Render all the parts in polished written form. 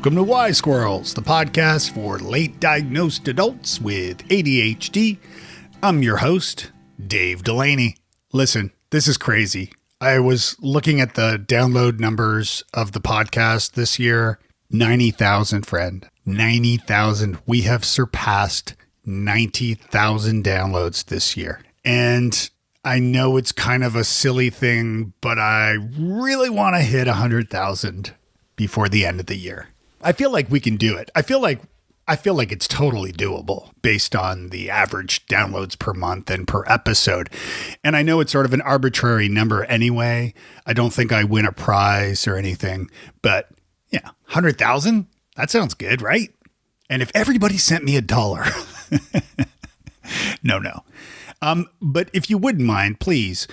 Welcome to Wise Squirrels, the podcast for late diagnosed adults with ADHD. I'm your host, Dave Delaney. Listen, this is crazy. I was looking at the download numbers of the podcast this year. 90,000, friend. 90,000. We have surpassed 90,000 downloads this year. And I know it's kind of a silly thing, but I really want to hit 100,000 before the end of the year. I feel like we can do it. I feel like it's totally doable based on the average downloads per month and per episode. And I know it's sort of an arbitrary number anyway. I don't think I win a prize or anything, but yeah, 100,000, that sounds good, right? And if everybody sent me $1, no. But if you wouldn't mind, please,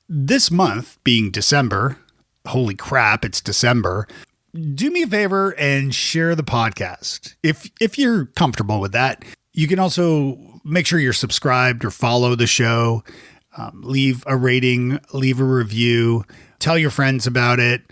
this month being December, holy crap, it's December. Do me a favor and share the podcast. If you're comfortable with that, you can also make sure you're subscribed or follow the show, leave a rating, leave a review, tell your friends about it.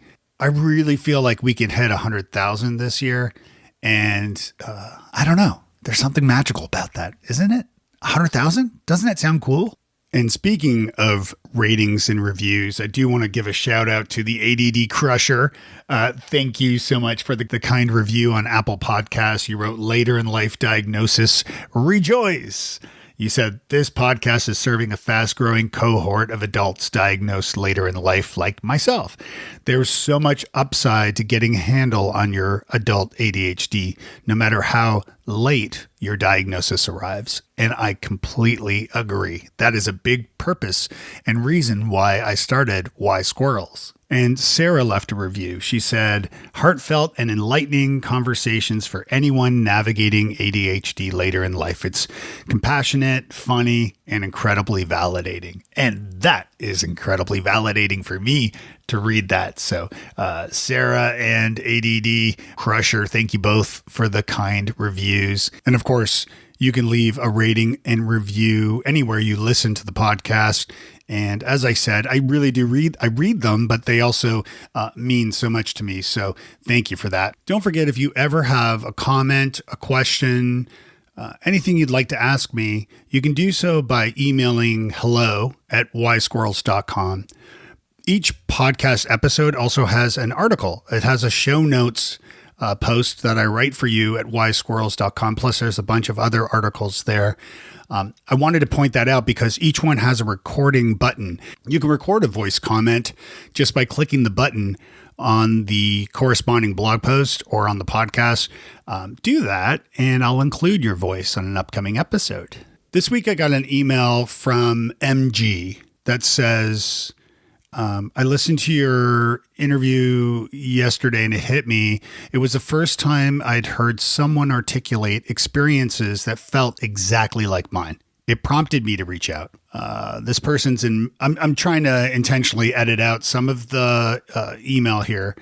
I really feel like we can hit 100,000 this year. And I don't know. There's something magical about that, isn't it? 100,000? Doesn't that sound cool? And speaking of ratings and reviews, I do want to give a shout out to the ADD Crusher. Thank you so much for the kind review on Apple Podcasts. You wrote later in life diagnosis, rejoice. You said this podcast is serving a fast-growing cohort of adults diagnosed later in life like myself. There's so much upside to getting a handle on your adult ADHD, no matter how late your diagnosis arrives. And I completely agree. That is a big purpose and reason why I started Wise Squirrels. And Sarah left a review. She said, heartfelt and enlightening conversations for anyone navigating ADHD later in life. It's compassionate, funny, and incredibly validating. And that is incredibly validating for me to read that. So Sarah and ADD Crusher, thank you both for the kind reviews. And of course, you can leave a rating and review anywhere you listen to the podcast. And as I said, I really do read them, but they also mean so much to me. So thank you for that. Don't forget, if you ever have a comment, a question, anything you'd like to ask me, you can do so by emailing hello@wisesquirrels.com. Each podcast episode also has an article. It has a show notes post that I write for you at wisesquirrels.com. Plus, there's a bunch of other articles there. I wanted to point that out because each one has a recording button. You can record a voice comment just by clicking the button on the corresponding blog post or on the podcast. Do that, and I'll include your voice on an upcoming episode. This week, I got an email from MG that says, I listened to your interview yesterday and it hit me. It was the first time I'd heard someone articulate experiences that felt exactly like mine. It prompted me to reach out. This person's in, I'm trying to intentionally edit out some of the email here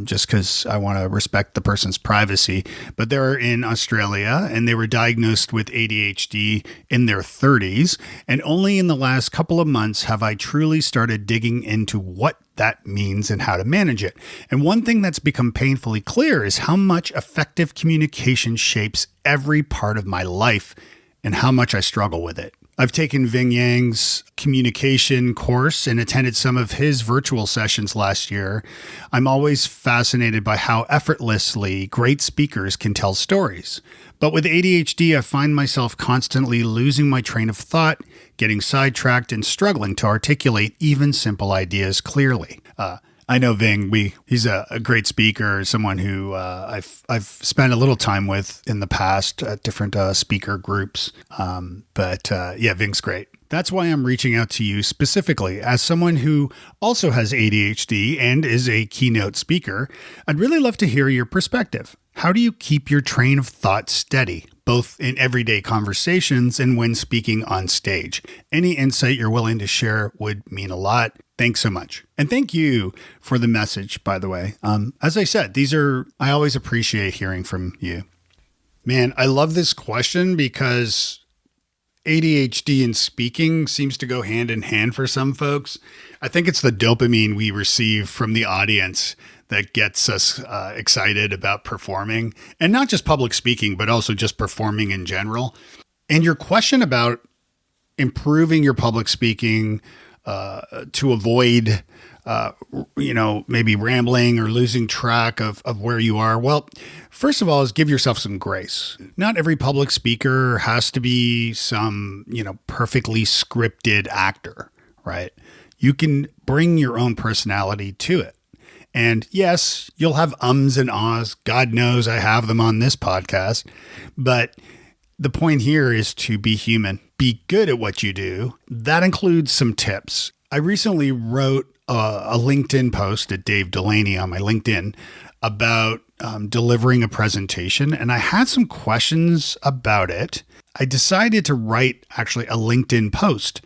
just because I want to respect the person's privacy. But they're in Australia and they were diagnosed with ADHD in their 30s. And only in the last couple of months have I truly started digging into what that means and how to manage it. And one thing that's become painfully clear is how much effective communication shapes every part of my life and how much I struggle with it. I've taken Ving Yang's communication course and attended some of his virtual sessions last year. I'm always fascinated by how effortlessly great speakers can tell stories. But with ADHD, I find myself constantly losing my train of thought, getting sidetracked, and struggling to articulate even simple ideas clearly. I know Ving, he's a great speaker, someone who I've spent a little time with in the past at different speaker groups. But Ving's great. That's why I'm reaching out to you specifically. As someone who also has ADHD and is a keynote speaker, I'd really love to hear your perspective. How do you keep your train of thought steady, both in everyday conversations and when speaking on stage? Any insight you're willing to share would mean a lot. Thanks so much. And thank you for the message, by the way. As I said, I always appreciate hearing from you. Man, I love this question because ADHD and speaking seems to go hand in hand for some folks. I think it's the dopamine we receive from the audience that gets us excited about performing, and not just public speaking, but also just performing in general. And your question about improving your public speaking to avoid, maybe rambling or losing track of where you are. Well, first of all, is give yourself some grace. Not every public speaker has to be some, perfectly scripted actor, right? You can bring your own personality to it. And yes, you'll have ums and ahs. God knows I have them on this podcast. But the point here is to be human. Be good at what you do. That includes some tips. I recently wrote a LinkedIn post at Dave Delaney on my LinkedIn about delivering a presentation, and I had some questions about it. I decided to write actually a LinkedIn post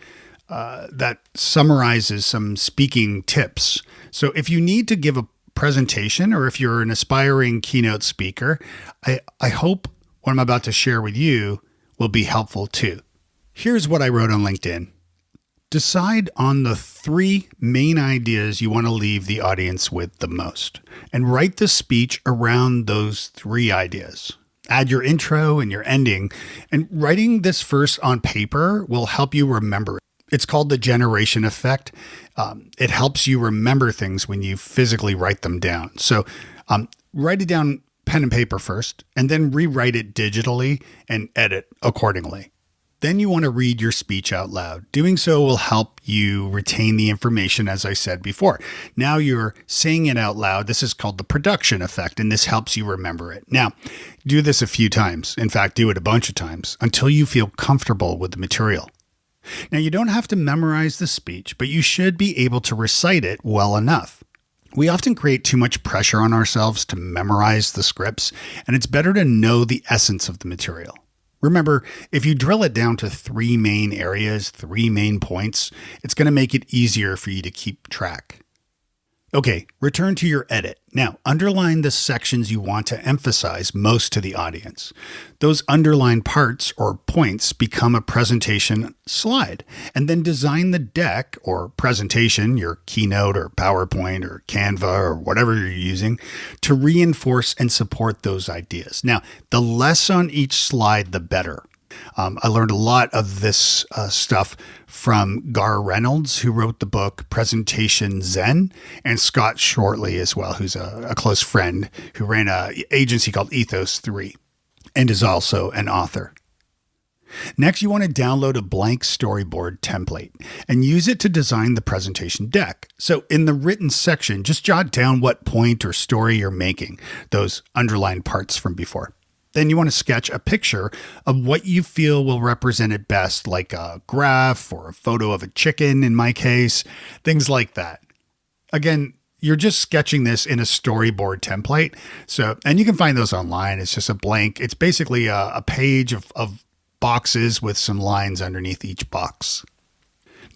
that summarizes some speaking tips. So if you need to give a presentation, or if you're an aspiring keynote speaker, I hope what I'm about to share with you will be helpful too. Here's what I wrote on LinkedIn. Decide on the 3 main ideas you want to leave the audience with the most, and write the speech around those 3 ideas. Add your intro and your ending, and writing this first on paper will help you remember it. It's called the generation effect. It helps you remember things when you physically write them down. So write it down pen and paper first, and then rewrite it digitally and edit accordingly. Then you want to read your speech out loud. Doing so will help you retain the information, as I said before. Now you're saying it out loud. This is called the production effect, and this helps you remember it. Now, do this a few times. In fact, do it a bunch of times until you feel comfortable with the material. Now, you don't have to memorize the speech, but you should be able to recite it well enough. We often create too much pressure on ourselves to memorize the scripts, and it's better to know the essence of the material. Remember, if you drill it down to 3 main areas, 3 main points, it's going to make it easier for you to keep track. Okay, return to your edit. Now, underline the sections you want to emphasize most to the audience. Those underlined parts or points become a presentation slide, and then design the deck or presentation, your keynote or PowerPoint or Canva or whatever you're using, to reinforce and support those ideas. Now, the less on each slide, the better. I learned a lot of this stuff from Gar Reynolds, who wrote the book Presentation Zen, and Scott Shortley as well, who's a close friend who ran an agency called Ethos 3 and is also an author. Next, you want to download a blank storyboard template and use it to design the presentation deck. So in the written section, just jot down what point or story you're making, those underlined parts from before. Then you want to sketch a picture of what you feel will represent it best, like a graph or a photo of a chicken in my case, things like that. Again, you're just sketching this in a storyboard template. So, and you can find those online. It's just a blank. It's basically a page of boxes with some lines underneath each box.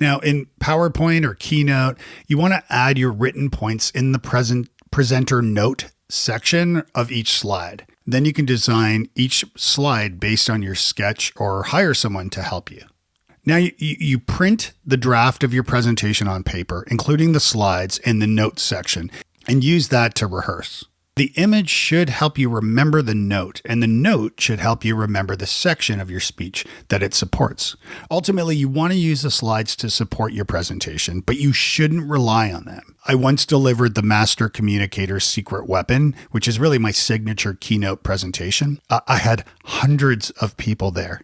Now in PowerPoint or Keynote, you want to add your written points in the presenter note section of each slide. Then you can design each slide based on your sketch or hire someone to help you. Now you print the draft of your presentation on paper, including the slides in the notes section, and use that to rehearse. The image should help you remember the note, and the note should help you remember the section of your speech that it supports. Ultimately, you want to use the slides to support your presentation, but you shouldn't rely on them. I once delivered the Master Communicator's Secret Weapon, which is really my signature keynote presentation. I had hundreds of people there,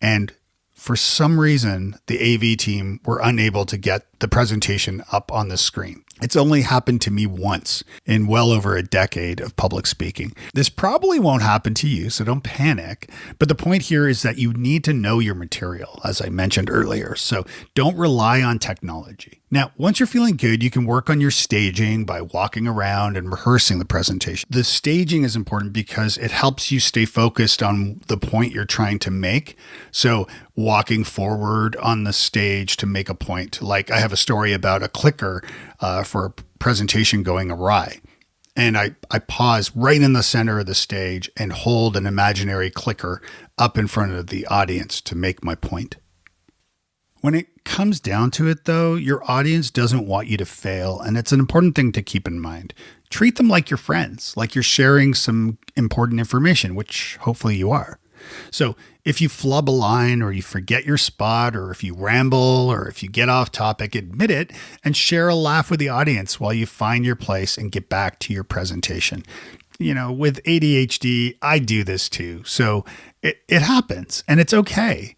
and for some reason, the AV team were unable to get the presentation up on the screen. It's only happened to me once in well over a decade of public speaking. This probably won't happen to you, so don't panic. But the point here is that you need to know your material, as I mentioned earlier. So don't rely on technology. Now, once you're feeling good, you can work on your staging by walking around and rehearsing the presentation. The staging is important because it helps you stay focused on the point you're trying to make. So walking forward on the stage to make a point. Like I have a story about a clicker for a presentation going awry. And I pause right in the center of the stage and hold an imaginary clicker up in front of the audience to make my point. When it comes down to it, though, your audience doesn't want you to fail, and it's an important thing to keep in mind. Treat them like your friends, like you're sharing some important information, which hopefully you are. So if you flub a line or you forget your spot or if you ramble or if you get off topic, admit it and share a laugh with the audience while you find your place and get back to your presentation. You know, with ADHD, I do this too. So it happens and it's okay.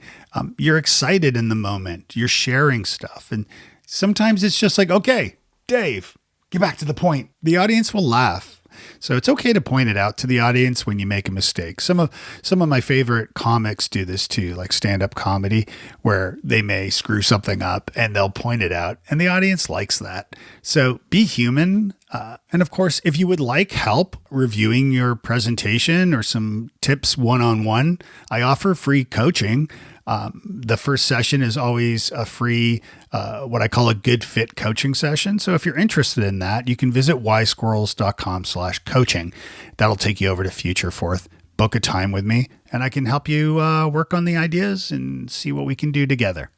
You're excited in the moment. You're sharing stuff. And sometimes it's just like, okay, Dave, get back to the point. The audience will laugh. So it's okay to point it out to the audience when you make a mistake. Some of my favorite comics do this too, like stand-up comedy, where they may screw something up and they'll point it out, and the audience likes that. So be human. And of course, if you would like help reviewing your presentation or some tips one-on-one, I offer free coaching. The first session is always a free, what I call a good fit coaching session. So if you're interested in that, you can visit wisesquirrels.com/coaching. That'll take you over to Future Forth. Book a time with me and I can help you work on the ideas and see what we can do together.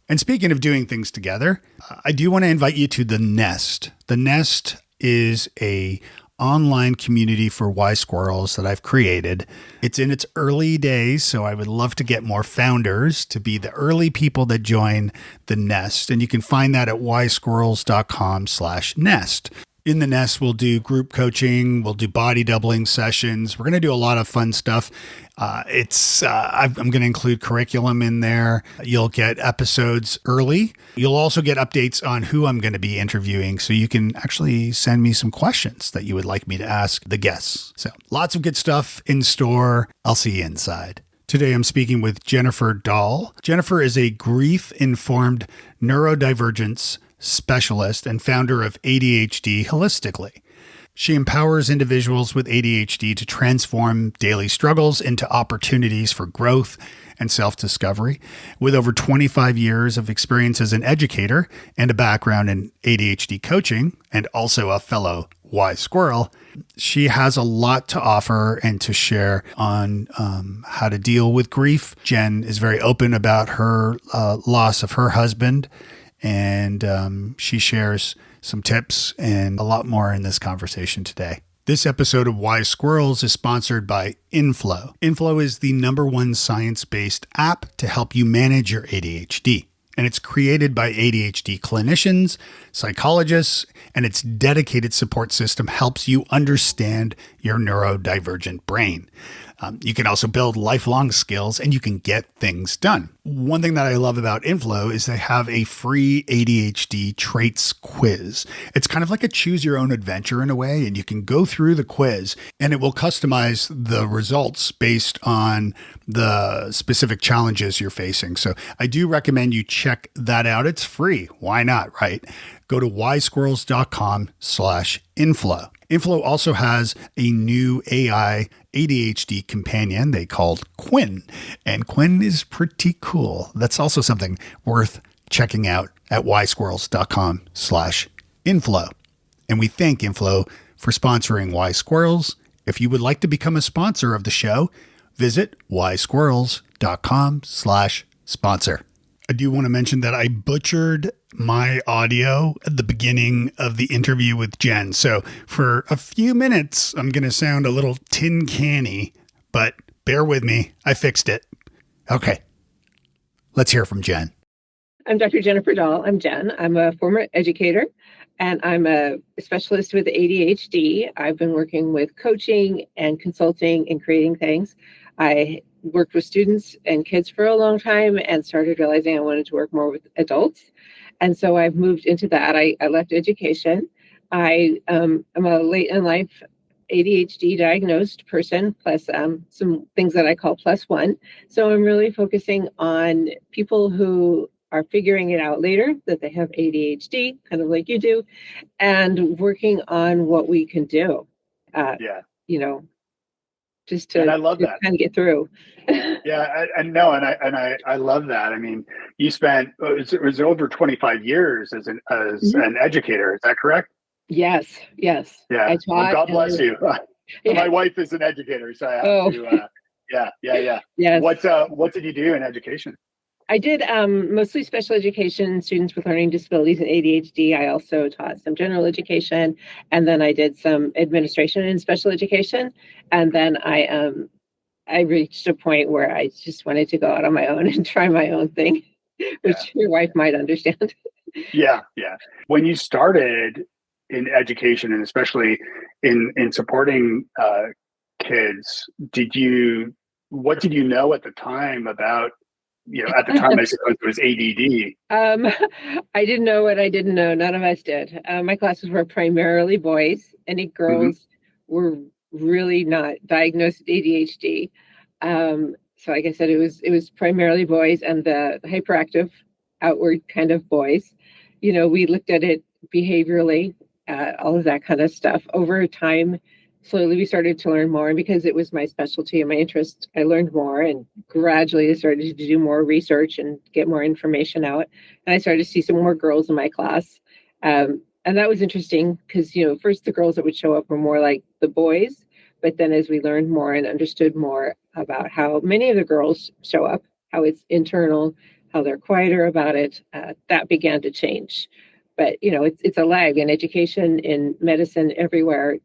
And speaking of doing things together, I do want to invite you to The Nest. The Nest is a online community for Wise Squirrels that I've created. It's in its early days, so I would love to get more founders to be the early people that join The Nest. And you can find that at wisesquirrels.com/nest. In The Nest, we'll do group coaching. We'll do body doubling sessions. We're going to do a lot of fun stuff. I'm going to include curriculum in there. You'll get episodes early. You'll also get updates on who I'm going to be interviewing. So you can actually send me some questions that you would like me to ask the guests. So lots of good stuff in store. I'll see you inside. Today, I'm speaking with Jennifer Dall. Jennifer is a grief-informed neurodivergence specialist and founder of ADHD Holistically. She empowers individuals with ADHD to transform daily struggles into opportunities for growth and self-discovery. With over 25 years of experience as an educator and a background in ADHD coaching, and also a fellow Wise Squirrel, she has a lot to offer and to share on how to deal with grief. Jen is very open about her loss of her husband, and she shares some tips and a lot more in this conversation today. This episode of Wise Squirrels is sponsored by Inflow. Inflow is the #1 science-based app to help you manage your ADHD. And it's created by ADHD clinicians, psychologists, and its dedicated support system helps you understand your neurodivergent brain. You can also build lifelong skills and you can get things done. One thing that I love about Inflow is they have a free ADHD traits quiz. It's kind of like a choose your own adventure in a way, and you can go through the quiz and it will customize the results based on the specific challenges you're facing. So I do recommend you check that out. It's free. Why not, right? Go to wisesquirrels.com/inflow. Inflow also has a new AI ADHD companion they called Quinn, and Quinn is pretty cool. That's also something worth checking out at wisesquirrels.com/inflow. And we thank Inflow for sponsoring Wise Squirrels. If you would like to become a sponsor of the show, visit wisesquirrels.com/sponsor. I do want to mention that I butchered my audio at the beginning of the interview with Jen. So for a few minutes, I'm going to sound a little tin canny, but bear with me. I fixed it. Okay. Let's hear from Jen. I'm Dr. Jennifer Dall. I'm Jen. I'm a former educator and I'm a specialist with ADHD. I've been working with coaching and consulting and creating things. I worked with students and kids for a long time and started realizing I wanted to work more with adults. And so I've moved into that. I left education. I am a late in life ADHD diagnosed person, plus some things that I call +1. So I'm really focusing on people who are figuring it out later that they have ADHD, kind of like you do, and working on what we can do. Just to, and I love that. Kind of get through. Yeah, I know, and I love that. I mean, you spent it was over 25 years as an educator. Is that correct? Yes. Yeah. I taught. Well, God bless you. Yeah. My wife is an educator, so I have to. Yeah. Yes. What did you do in education? I did mostly special education, students with learning disabilities and ADHD. I also taught some general education, and then I did some administration in special education. And then I reached a point where I just wanted to go out on my own and try my own thing, Yeah. which your wife might understand. Yeah. Yeah. When you started in education and especially in supporting kids, what did you know at the time about, at the time, I suppose it was ADD. I didn't know what I didn't know. None of us did. My classes were primarily boys. Any Hmm. girls were really not diagnosed with ADHD. So like I said, it was primarily boys and the hyperactive, outward kind of boys. We looked at it behaviorally, all of that kind of stuff. Over time, slowly we started to learn more, and because it was my specialty and my interest, I learned more, and gradually I started to do more research and get more information out. And I started to see some more girls in my class. And that was interesting because, first the girls that would show up were more like the boys. But then as we learned more and understood more about how many of the girls show up, how it's internal, how they're quieter about it, that began to change. But, it's a lag in education, in medicine, everywhere.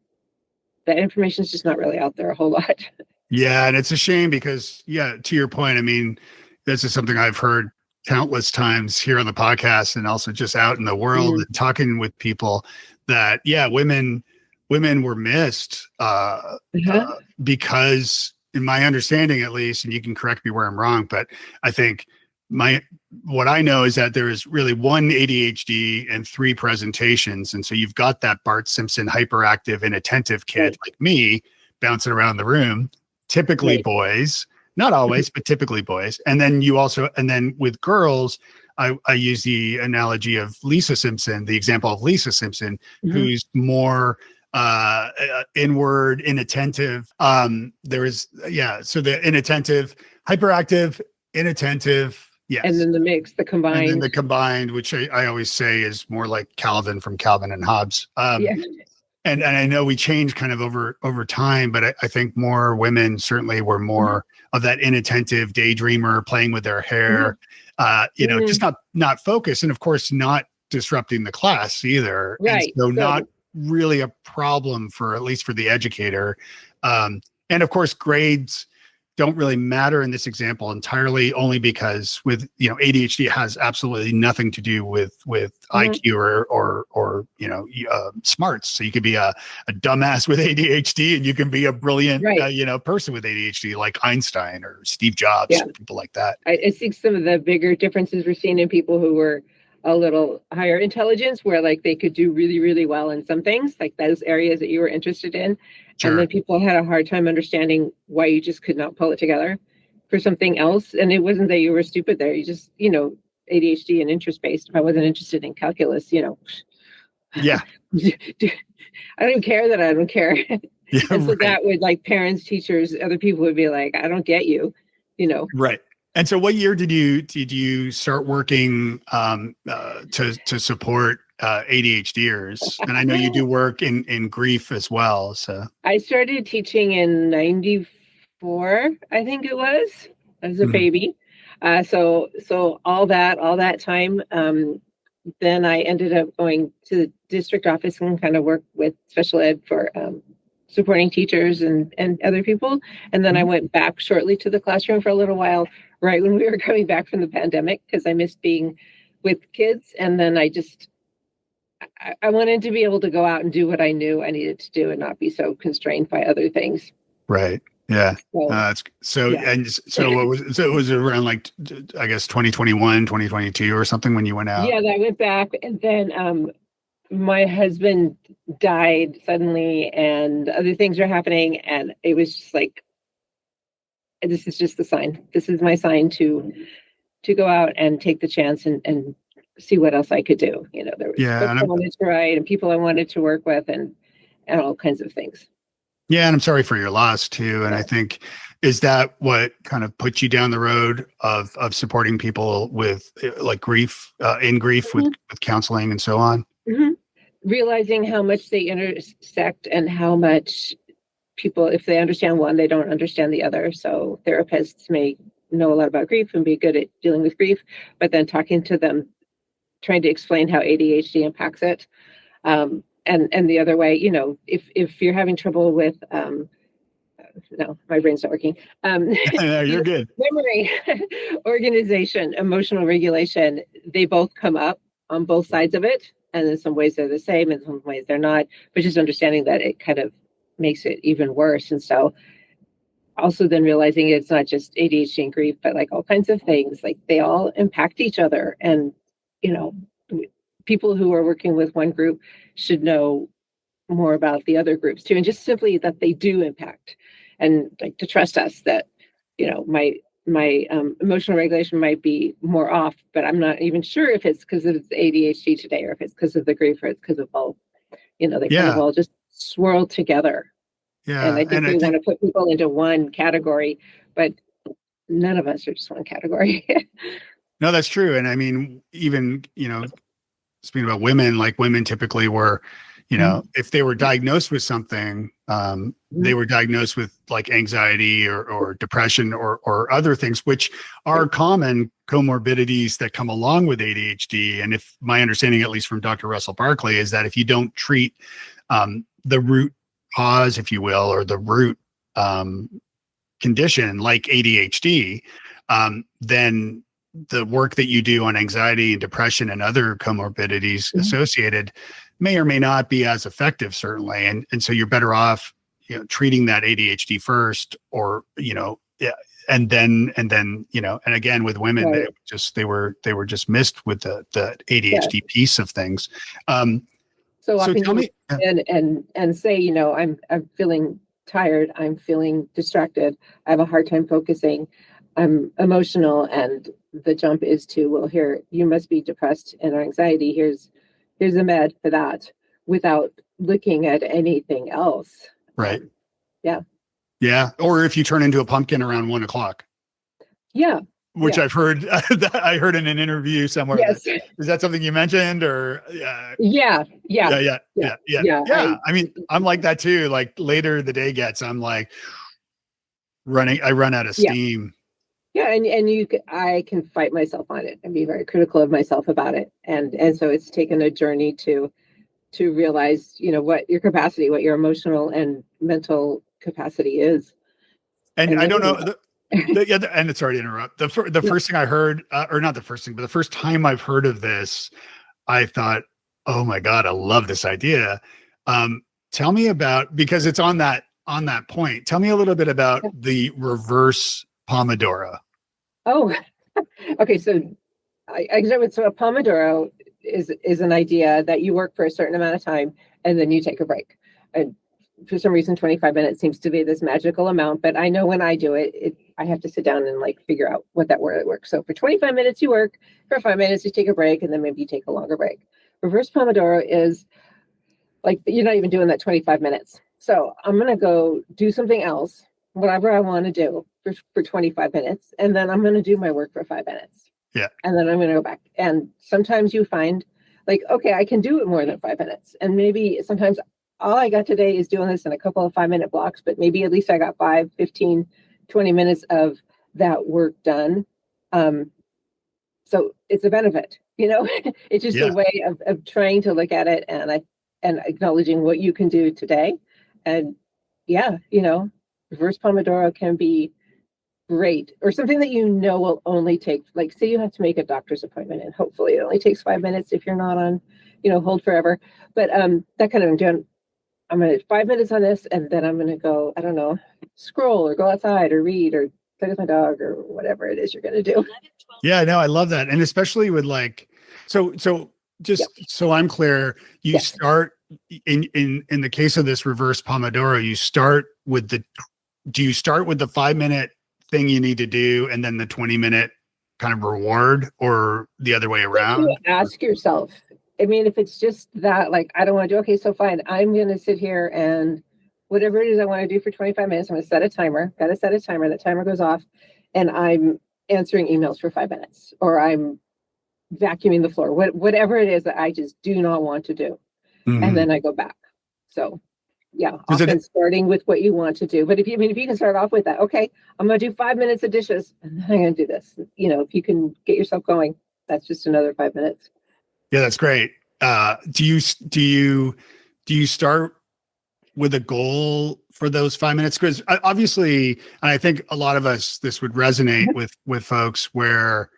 That information is just not really out there a whole lot. Yeah, and it's a shame because, yeah, to your point, I mean, this is something I've heard countless times here on the podcast and also just out in the world Mm. and talking with people that, yeah, women were missed Uh-huh. because, in my understanding at least, and you can correct me where I'm wrong, but I think my what I know is that there is really one ADHD and three presentations, and so you've got that Bart Simpson hyperactive inattentive kid Right, like me bouncing around the room, typically right. boys, not always, but typically boys. And then with girls, I use the analogy of Lisa Simpson, the example of Lisa Simpson, Mhm. who's more inward, inattentive. So the inattentive, hyperactive, inattentive, And yes. then the mix, the And then combined. the combined, which I always say is more like Calvin from Calvin and Hobbes. Yeah. And I know we changed kind of over time, but I think more women certainly were Mhm. more of that inattentive daydreamer playing with their Mhm. hair, just Mhm. not focused, and of course not disrupting the class either, and Right. so not So, really a problem for at least for the educator. And of course, grades don't really matter in this example entirely, only because with ADHD has absolutely nothing to do with mhm. IQ or smarts. So you could be a dumbass with ADHD, and you can be a brilliant Right. person with ADHD, like Einstein or Steve Jobs Yeah. or people like that. I think some of the bigger differences we're seeing in people who were a little higher intelligence, where like they could do really, really well in some things, like those areas that you were interested in. And Sure. then people had a hard time understanding why you just could not pull it together for something else. And it wasn't that you were stupid there. You just, ADHD and interest based. If I wasn't interested in calculus, Yeah. I don't care that I don't care. Yeah. And so Right. that would, like, parents, teachers, other people would be like, I don't get you, you know. Right. And so, what year did you start working to support ADHDers? And I know you do work in grief as well. So, I started teaching in 94, I think it was, as a mhm. baby. So all that time, then I ended up going to the district office and kind of work with special ed for supporting teachers and other people. And then I Mhm. went back shortly to the classroom for a little while, right when we were coming back from the pandemic, because I missed being with kids. And then I wanted to be able to go out and do what I knew I needed to do and not be so constrained by other things. Right. Yeah. So, It's so yeah. and so it was around like I guess 2021, 2022 or something when you went out. Yeah, I went back, and then my husband died suddenly and other things are happening, and it was just like, this is just the sign. This is my sign to go out and take the chance and see what else I could do. There was Yeah, books and I I'm wanted to write and people I wanted to work with, and all kinds of things. yeah, and I'm sorry for your loss too. And I Yeah. think is that what kind of put you down the road of supporting people with like grief in grief Mhm. with counseling and so on? Mhm. Realizing how much they intersect and how much people, if they understand one, they don't understand the other. So therapists may know a lot about grief and be good at dealing with grief, but then talking to them, trying to explain how ADHD impacts it. And the other way, if you're having trouble with, no, my brain's not working. You're good. Memory, organization, emotional regulation, they both come up on both sides of it. And in some ways they're the same, in some ways they're not, but just understanding that it kind of makes it even worse. And so also then realizing it's not just ADHD and grief, but like all kinds of things, like they all impact each other. And, people who are working with one group should know more about the other groups too. And just simply that they do impact, and like to trust us that, my emotional regulation might be more off, but I'm not even sure if it's because of ADHD today, or if it's because of the grief, or it's because of both. They kind of all just swirl together. Yeah. And I think we want to put people into one category, but none of us are just one category. No, that's true. And I mean, even, speaking about women, like women typically were, if they were diagnosed with something, they were diagnosed with like anxiety or depression or other things, which are common comorbidities that come along with ADHD. And if my understanding, at least from Dr. Russell Barkley, is that if you don't treat the root cause, if you will, or the root condition like ADHD, then the work that you do on anxiety and depression and other comorbidities associated may or may not be as effective, certainly. And so you're better off, treating that ADHD first, or, and then, and again, with women, Right. they were just missed with the ADHD piece of things. So often tell me, and say, I'm feeling tired, I'm feeling distracted, I have a hard time focusing, I'm emotional, and the jump is to, well, here, you must be depressed and anxiety. Here's a med for that, without looking at anything else. Right. Yeah. Yeah. Or if you turn into a pumpkin around 1 o'clock. Yeah. Which I've heard, I heard in an interview somewhere. Yes. Is that something you mentioned, or? Yeah. I mean, I'm like that too. Like later the day gets, I'm like I run out of steam. Yeah. And I can fight myself on it and be very critical of myself about it. And so it's taken a journey to realize, what your capacity, what your emotional and mental capacity is. And I don't know. And sorry to interrupt. The first thing I heard, or not the first thing, but the first time I've heard of this, I thought, oh my God, I love this idea. Tell me about, because it's on that point. Tell me a little bit about the reverse Pomodoro. Oh, okay. So so a Pomodoro is an idea that you work for a certain amount of time and then you take a break. And for some reason, 25 minutes seems to be this magical amount, but I know when I do it, I have to sit down and like figure out what that word works. So for 25 minutes you work, for 5 minutes you take a break, and then maybe you take a longer break. Reverse Pomodoro is like, you're not even doing that 25 minutes. So I'm going to go do something else, whatever I want to do for 25 minutes. And then I'm going to do my work for 5 minutes. Yeah. And then I'm going to go back. And sometimes you find like, okay, I can do it more than 5 minutes. And maybe sometimes all I got today is doing this in a couple of 5-minute blocks, but maybe at least I got 5, 15, 20 minutes of that work done. So it's a benefit, it's just a way of trying to look at it and acknowledging what you can do today. And reverse Pomodoro can be great, or something that will only take, like, say you have to make a doctor's appointment, and hopefully it only takes 5 minutes if you're not on, hold forever. But that kind of, I'm going to 5 minutes on this, and then I'm going to go, I don't know, scroll or go outside or read or play with my dog or whatever it is you're going to do. Yeah, no, I love that. And especially with like, so so I'm clear, you start in the case of this reverse Pomodoro, you start with do you start with the 5-minute thing you need to do and then the 20-minute kind of reward, or the other way around? You ask yourself, I mean, if it's just that, like, I don't want to do, okay, so fine, I'm going to sit here and whatever it is I want to do for 25 minutes, I'm going to set a timer, got to set a timer, that timer goes off, and I'm answering emails for 5 minutes, or I'm vacuuming the floor, whatever it is that I just do not want to do. And then I go back. So Yeah, Does often it? starting with what you want to do. But if you can start off with that, okay, I'm going to do 5 minutes of dishes, and then I'm going to do this. If you can get yourself going, that's just another 5 minutes. Yeah, that's great. Do you start with a goal for those 5 minutes? Because obviously, and I think a lot of us, this would resonate with folks where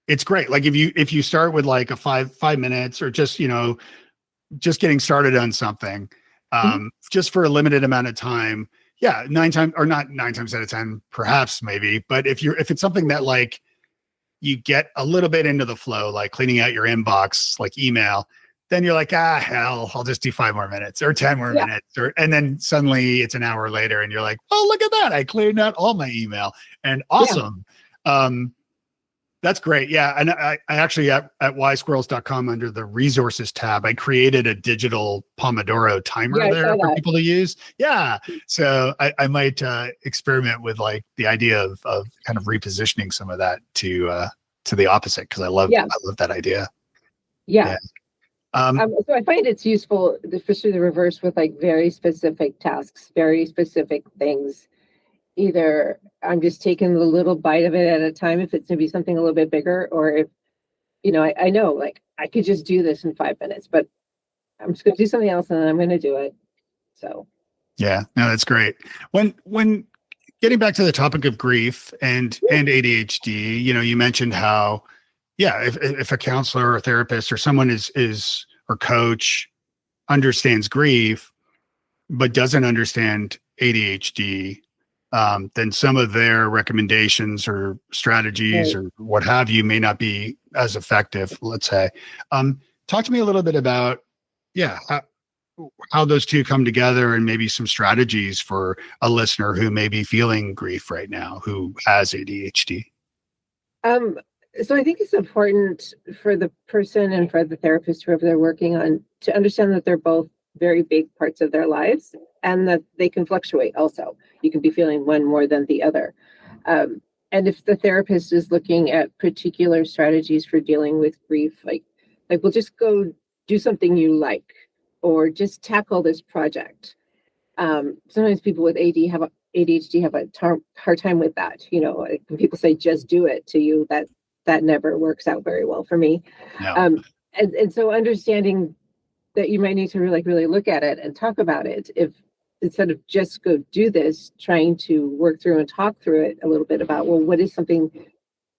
it's great. Like if you start with like a 5 minutes or just getting started on something, Mhm. just for a limited amount of time. Yeah, not 9 times out of 10, perhaps maybe. But if it's something that like you get a little bit into the flow, like cleaning out your inbox, like email, then you're like, hell, I'll just do 5 more minutes or 10 more Yeah, minutes. And then suddenly it's an hour later and you're like, oh, look at that. I cleared out all my email and yeah, awesome. That's great. Yeah. And I actually at ysquirrels.com under the resources tab, I created a digital Pomodoro timer yeah. I there saw for that. people to use. Yeah. So I might experiment with like the idea of kind of repositioning some of that to the opposite. Cause Yeah, I love that idea. yeah. Yeah. Um, So I find it's useful, especially the reverse with like very specific tasks, very specific things. Either I'm just taking a little bite of it at a time if it's going to be something a little bit bigger, or if I know like I could just do this in 5 minutes, but I'm just going to do something else and then I'm going to do it. So yeah, no, that's great. When getting back to the topic of grief and ADHD, you mentioned how, yeah, if a counselor or therapist or someone is or coach understands grief but doesn't understand ADHD, then some of their recommendations or strategies right. or what have you may not be as effective. Let's say, talk to me a little bit about, yeah, how those two come together and maybe some strategies for a listener who may be feeling grief right now, who has ADHD. Um, so I think it's important for the person and for the therapist, whoever they're working on, to understand that they're both very big parts of their lives and that they can fluctuate also. You can be feeling one more than the other. Um, and if the therapist is looking at particular strategies for dealing with grief, like we'll just go do something you like, or just tackle this project. Sometimes people with ADHD have a hard time with that. Like when people say just do it to you, that never works out very well for me. No. And so understanding that you might need to really look at it and talk about it, if instead of just go do this, trying to work through and talk through it a little bit about, well, what is something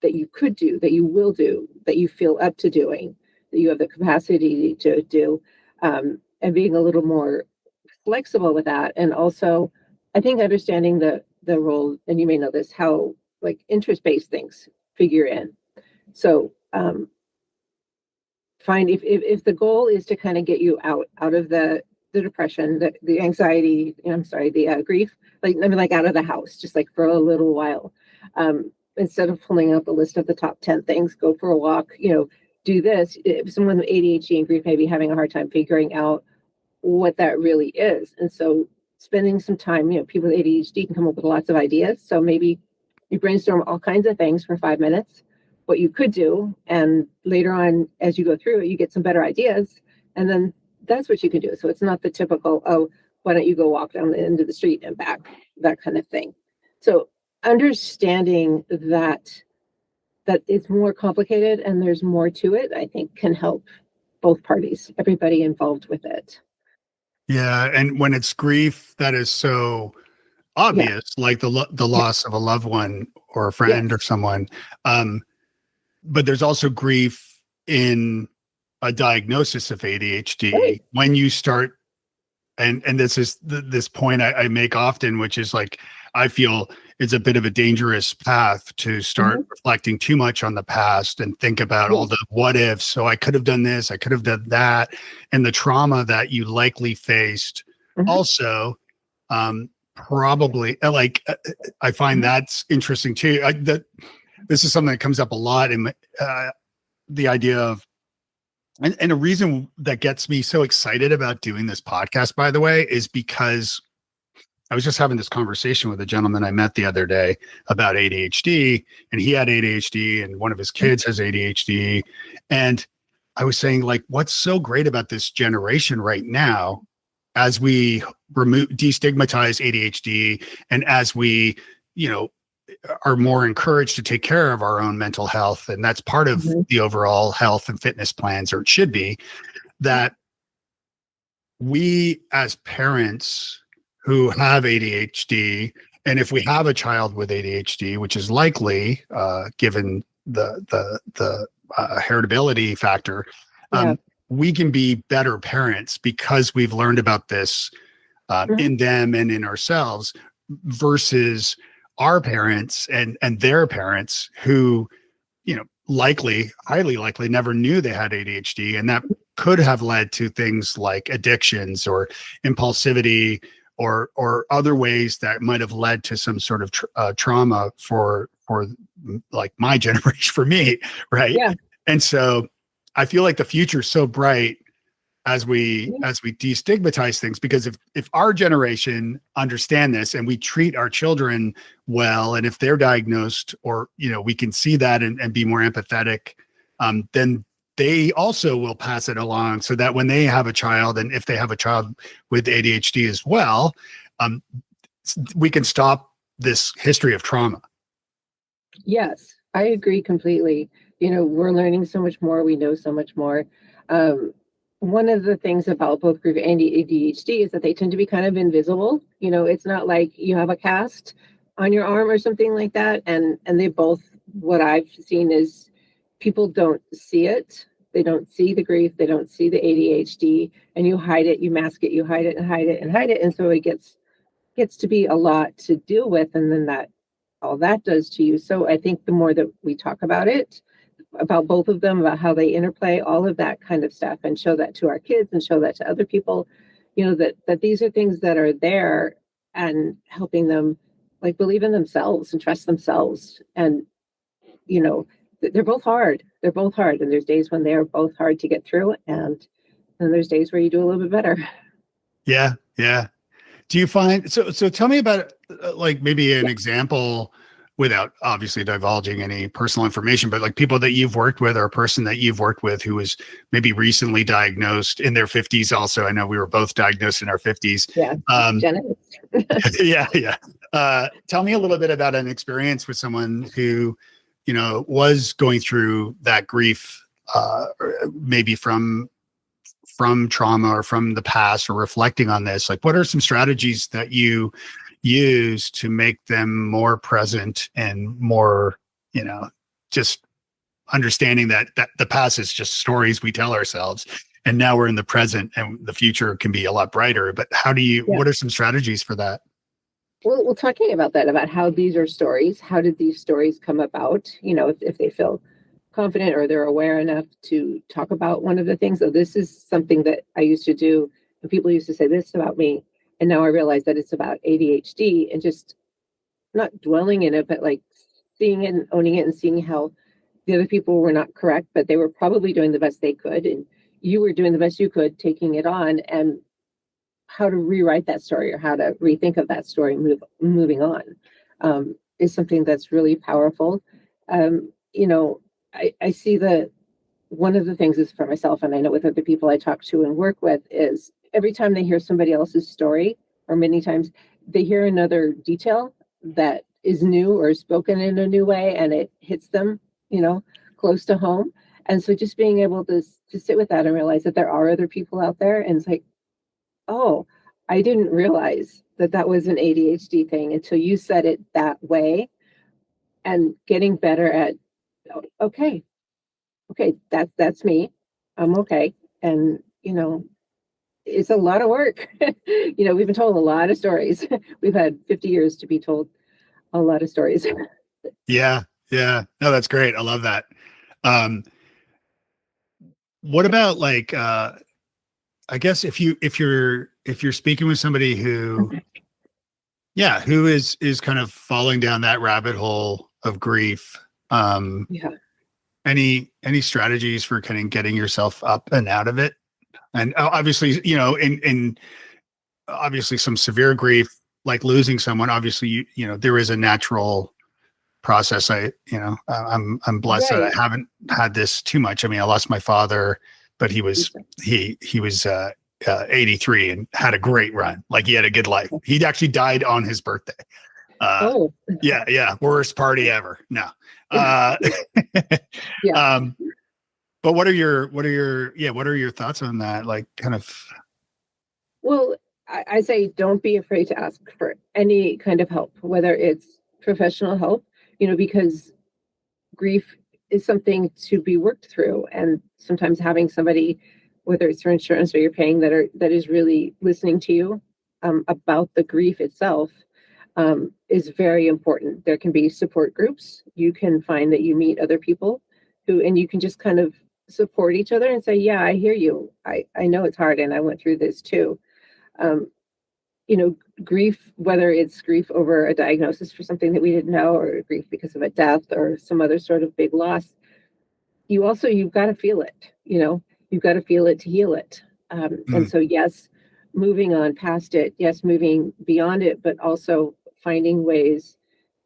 that you could do, that you will do, that you feel up to doing, that you have the capacity to do, and being a little more flexible with that. And also, I think understanding the role, and you may know this, how like interest-based things figure in. So find if the goal is to kind of get you out of the depression, the anxiety, I'm sorry, the grief, like out of the house, just like for a little while. Instead of pulling out the list of the top 10 things, go for a walk, do this. If someone with ADHD and grief may be having a hard time figuring out what that really is. And so spending some time, people with ADHD can come up with lots of ideas. So maybe you brainstorm all kinds of things for 5 minutes, what you could do. And later on, as you go through it, you get some better ideas. And then that's what you can do. So it's not the typical, oh, why don't you go walk down the end of the street and back, that kind of thing. So understanding that it's more complicated and there's more to it, I think can help both parties, everybody involved with it. Yeah, and when it's grief that is so Yeah. obvious, like the Yeah. loss of a loved one or a friend or Yes. someone, um, but there's also grief in a diagnosis of Right. ADHD when you start, and this is this point I make often, which is like I feel it's a bit of a dangerous path to start Mhm. reflecting too much on the past and think about all Yes. the what ifs. So I could have done this, I could have done that, and the trauma that you likely faced. Mhm. Also, probably I find Mhm. that's interesting too. This is something that comes up a lot in the idea of, and a reason that gets me so excited about doing this podcast, by the way, is because I was just having this conversation with a gentleman I met the other day about ADHD, and he had ADHD, and one of his Mhm. kids has ADHD. And I was saying, like, what's so great about this generation right now as we destigmatize ADHD, and as we, you know, are more encouraged to take care of our own mental health, and that's part of Mhm. the overall health and fitness plans, or it should be, that we as parents who have ADHD, and if we have a child with ADHD, which is likely, given the heritability factor, Yeah. we can be better parents because we've learned about this Mhm. in them and in ourselves, versus our parents and their parents who, you know, highly likely never knew they had ADHD. And that could have led to things like addictions or impulsivity, or other ways that might have led to some sort of trauma for like my generation, for me. Right. Yeah. And so I feel like the future is so bright Mhm. as we destigmatize things, because if our generation understand this and we treat our children well, and if they're diagnosed, or, you know, we can see that and be more empathetic, then they also will pass it along, so that when they have a child, and if they have a child with ADHD as well, um, we can stop this history of trauma. Yes, I agree completely. We're learning so much more. We know so much more. Um, One of the things about both group and ADHD is that they tend to be kind of invisible. It's not like you have a cast on your arm or something like that. And they both, what I've seen is people don't see it. They don't see the grief. They don't see the ADHD, and you hide it, you mask it, you hide it and hide it and hide it. And so it gets to be a lot to deal with, and then that all that does to you. So I think the more that we talk about it, about both of them, about how they interplay, all of that kind of stuff, and show that to our kids and show that to other people, that these are things that are there, and helping them like believe in themselves and trust themselves. And you know they're both hard. They're both hard, and there's days when they're both hard to get through, and there's days where you do a little bit better. Yeah. Yeah. Do you find, so tell me about like maybe an Yeah. example, without obviously divulging any personal information, but like people that you've worked with, or a person that you've worked with who was maybe recently diagnosed in their 50s also. I know we were both diagnosed in our 50s. Yeah. Um, Jenna. yeah, yeah. Tell me a little bit about an experience with someone who, you know, was going through that grief, maybe from trauma or from the past, or reflecting on this. Like, what are some strategies that you use to make them more present and more, you know, just understanding that the past is just stories we tell ourselves, and now we're in the present, and the future can be a lot brighter. But Yeah. what are some strategies for that? Well, talking about that, about how these are stories, how did these stories come about? If they feel confident or they're aware enough to talk about one of the things. So this is something that I used to do, and people used to say this about me, and now I realize that it's about ADHD, and just not dwelling in it, but like seeing it and owning it, and seeing how the other people were not correct, but they were probably doing the best they could, and you were doing the best you could, taking it on, and how to rewrite that story or how to rethink of that story, moving on, is something that's really powerful. I see that one of the things is for myself, and I know with other people I talk to and work with, is every time they hear somebody else's story, or many times they hear another detail that is new or spoken in a new way, and it hits them, close to home. And so just being able to sit with that and realize that there are other people out there, and it's like, oh, I didn't realize that that was an ADHD thing until you said it that way, and getting better at, "Oh, okay, that's me. I'm okay." And it's a lot of work. We've been told a lot of stories. We've had 50 years to be told a lot of stories. Yeah, yeah. No, that's great. I love that. Um, what about like, I guess if you're speaking with somebody who, yeah, who is kind of falling down that rabbit hole of grief, Yeah. any strategies for kind of getting yourself up and out of it? And obviously, you know, in obviously some severe grief, like losing someone, obviously, you know, there is a natural process. I'm blessed that I Right. haven't had this too much. I mean, I lost my father, but he was 83 and had a great run. Like he had a good life. He actually died on his birthday. Oh, Yeah. Worst party ever. No. yeah. But what are your thoughts on that? Like kind of. Well, I say don't be afraid to ask for any kind of help, whether it's professional help, because grief is something to be worked through. And sometimes having somebody, whether it's for insurance or you're paying, that is really listening to you about the grief itself is very important. There can be support groups. You can find that you meet other people and you can just kind of support each other and say, yeah, I hear you. I know it's hard and I went through this too. Um, Grief, whether it's grief over a diagnosis for something that we didn't know, or grief because of a death or some other sort of big loss, you've got to feel it. You've got to feel it to heal it. And so, yes, moving on past it, yes, moving beyond it, but also finding ways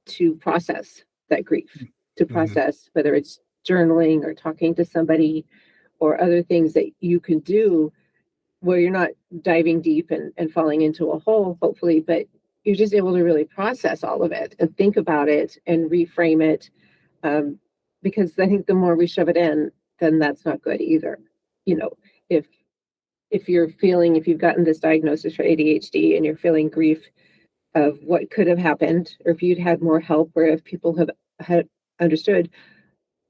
to process that grief, to process whether it's journaling or talking to somebody or other things that you can do where you're not diving deep and falling into a hole, hopefully, but you're just able to really process all of it and think about it and reframe it. Because I think the more we shove it in, then that's not good either. If if you've gotten this diagnosis for ADHD and you're feeling grief of what could have happened, or if you'd had more help, or if people have had understood,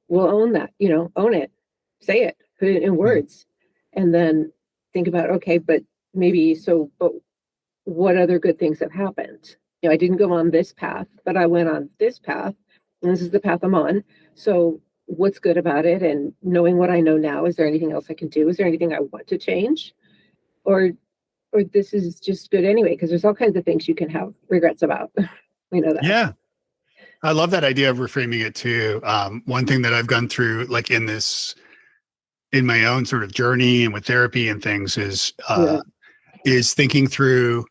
we'll own that, own it, say it, put it in words, and then think about, okay, but what other good things have happened? I didn't go on this path, but I went on this path, and this is the path I'm on. So what's good about it? And knowing what I know now, is there anything else I can do? Is there anything I want to change? Or this is just good anyway, because there's all kinds of things you can have regrets about. We know that. Yeah. I love that idea of reframing it too. One thing that I've gone through, like in my own sort of journey and with therapy and things, is thinking through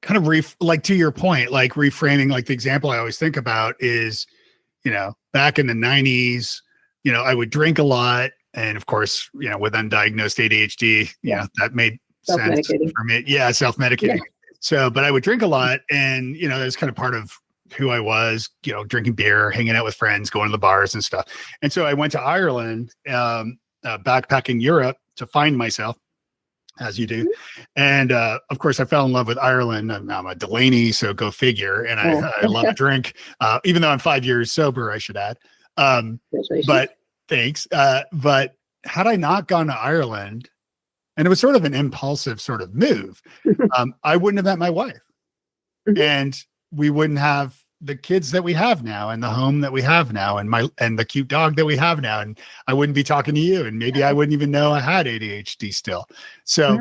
kind of like to your point, like reframing. Like the example I always think about is, back in the 90s, I would drink a lot, and of course, with undiagnosed ADHD, that made sense for me. Yeah, self-medicating. Yeah. So, but I would drink a lot, and that was kind of part of who I was, drinking beer, hanging out with friends, going to the bars and stuff. And so I went to Ireland, backpacking Europe to find myself, as you do. And of course, I fell in love with Ireland. I'm a Delaney, so go figure. And I love a drink, even though I'm 5 years sober, I should add. But thanks. But had I not gone to Ireland, and it was sort of an impulsive sort of move, I wouldn't have met my wife. And we wouldn't have the kids that we have now, and the home that we have now, and the cute dog that we have now. And I wouldn't be talking to you, and maybe I wouldn't even know I had ADHD still. So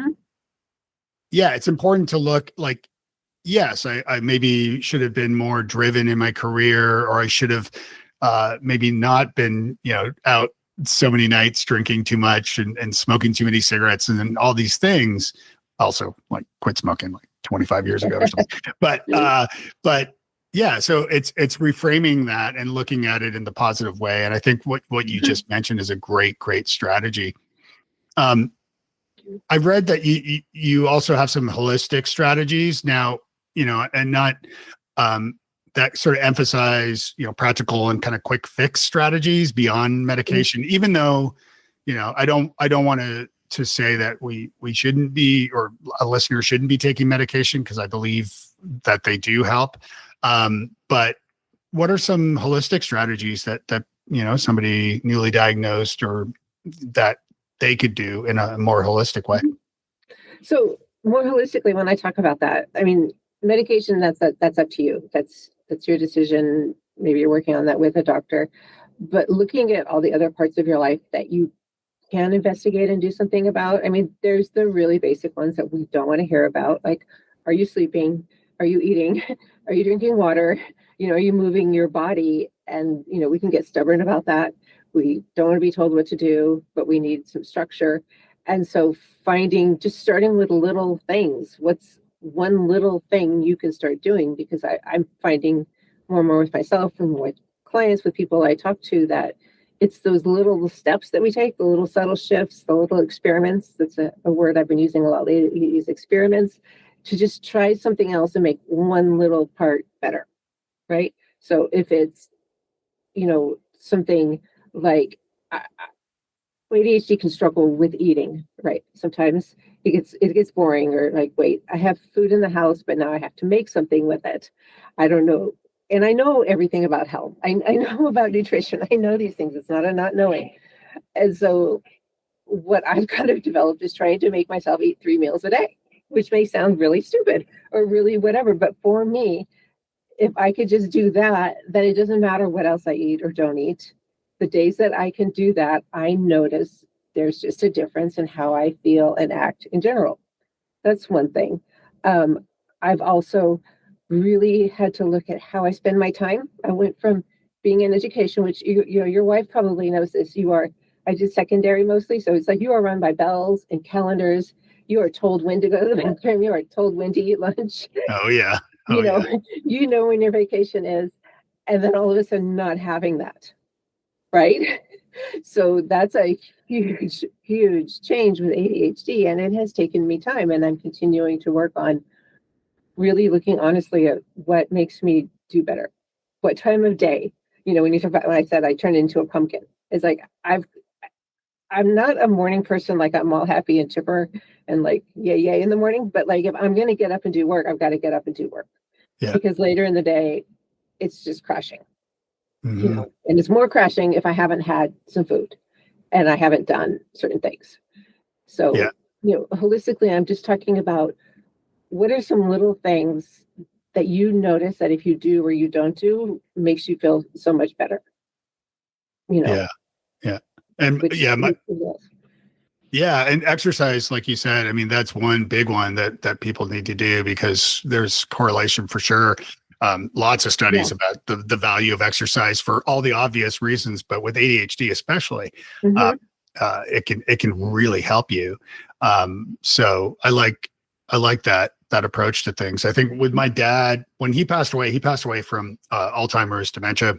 yeah, it's important to look like, yes, I maybe should have been more driven in my career, or I should have maybe not been, out so many nights drinking too much and smoking too many cigarettes and then all these things. Also, like, quit smoking like 25 years ago or something. But yeah, so it's reframing that and looking at it in the positive way. And I think what you just mentioned is a great strategy. I read that you also have some holistic strategies now, and not that sort of emphasize, practical and kind of quick fix strategies beyond medication, even though, I don't want to say that we shouldn't be, or a listener shouldn't be taking medication, because I believe that they do help. But what are some holistic strategies that somebody newly diagnosed, or that they could do in a more holistic way? So more holistically, when I talk about that, I mean, medication, that's up to you. That's your decision. Maybe you're working on that with a doctor, but looking at all the other parts of your life that you can investigate and do something about. I mean, there's the really basic ones that we don't want to hear about. Like, are you sleeping? Are you eating? Are you drinking water? Are you moving your body? And, we can get stubborn about that. We don't want to be told what to do, but we need some structure. And so just starting with little things. What's one little thing you can start doing? Because I'm finding more and more with myself and with clients, with people I talk to, that it's those little steps that we take, the little subtle shifts, the little experiments. That's a word I've been using a lot lately. Use experiments to just try something else and make one little part better, right? So if it's, something like ADHD can struggle with eating, right? Sometimes it gets boring, or like, wait, I have food in the house, but now I have to make something with it. I don't know. And I know everything about health. I know about nutrition. I know these things. It's not a not knowing. And so what I've kind of developed is trying to make myself eat 3 meals a day, which may sound really stupid or really whatever. But for me, if I could just do that, then it doesn't matter what else I eat or don't eat. The days that I can do that, I notice there's just a difference in how I feel and act in general. That's one thing. Um, I've also really had to look at how I spend my time. I went from being in education, which your wife probably knows this. I did secondary mostly, so it's like you are run by bells and calendars. You are told when to go to the bathroom. You are told when to eat lunch. Oh yeah. you Oh know, yeah. you know when your vacation is, and then all of a sudden not having that, right? So that's a huge, huge change with ADHD, and it has taken me time, and I'm continuing to work on really looking honestly at what makes me do better. What time of day? When you talk about when I said I turned into a pumpkin, it's like I'm not a morning person. Like I'm all happy and chipper and like yay in the morning. But like if I'm gonna get up and do work, I've got to get up and do work, Yeah. because later in the day, it's just crashing. Mm-hmm. And it's more crashing if I haven't had some food and I haven't done certain things. Yeah. So, holistically, I'm just talking about what are some little things that you notice that if you do or you don't do makes you feel so much better, Yeah. Yeah. And which yeah, yeah, and exercise, like you said, I mean, that's one big one that people need to do because there's correlation for sure. Lots of yeah. studies about the value of exercise for all the obvious reasons, but with ADHD especially, uh, Mm-hmm. it can really help you. So I like that approach to things. I think with my dad, when he passed away from Alzheimer's dementia,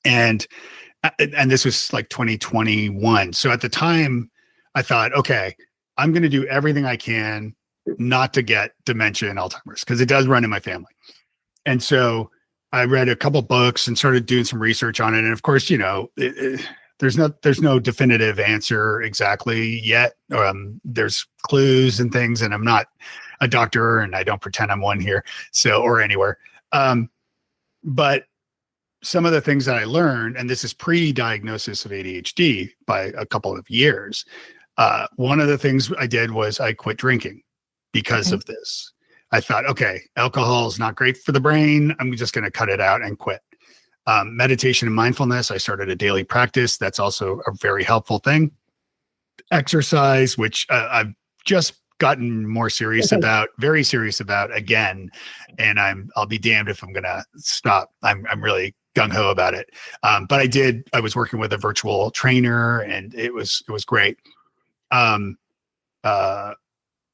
and this was like 2021. So at the time, I thought, okay, I'm going to do everything I can not to get dementia and Alzheimer's because it does run in my family. And so I read a couple books and started doing some research on it. And of course, there's no definitive answer exactly yet. There's clues and things, and I'm not a doctor, and I don't pretend I'm one here, so or anywhere. But some of the things that I learned, and this is pre-diagnosis of ADHD by a couple of years. One of the things I did was I quit drinking because Okay. of this. I thought, okay, alcohol is not great for the brain. I'm just going to cut it out and quit. Meditation and mindfulness, I started a daily practice. That's also a very helpful thing. Exercise, which I've just gotten more serious Okay. about, very serious about again. And I'll be damned if I'm going to stop. I'm really gung ho about it. But I was working with a virtual trainer and it was great. Um, uh,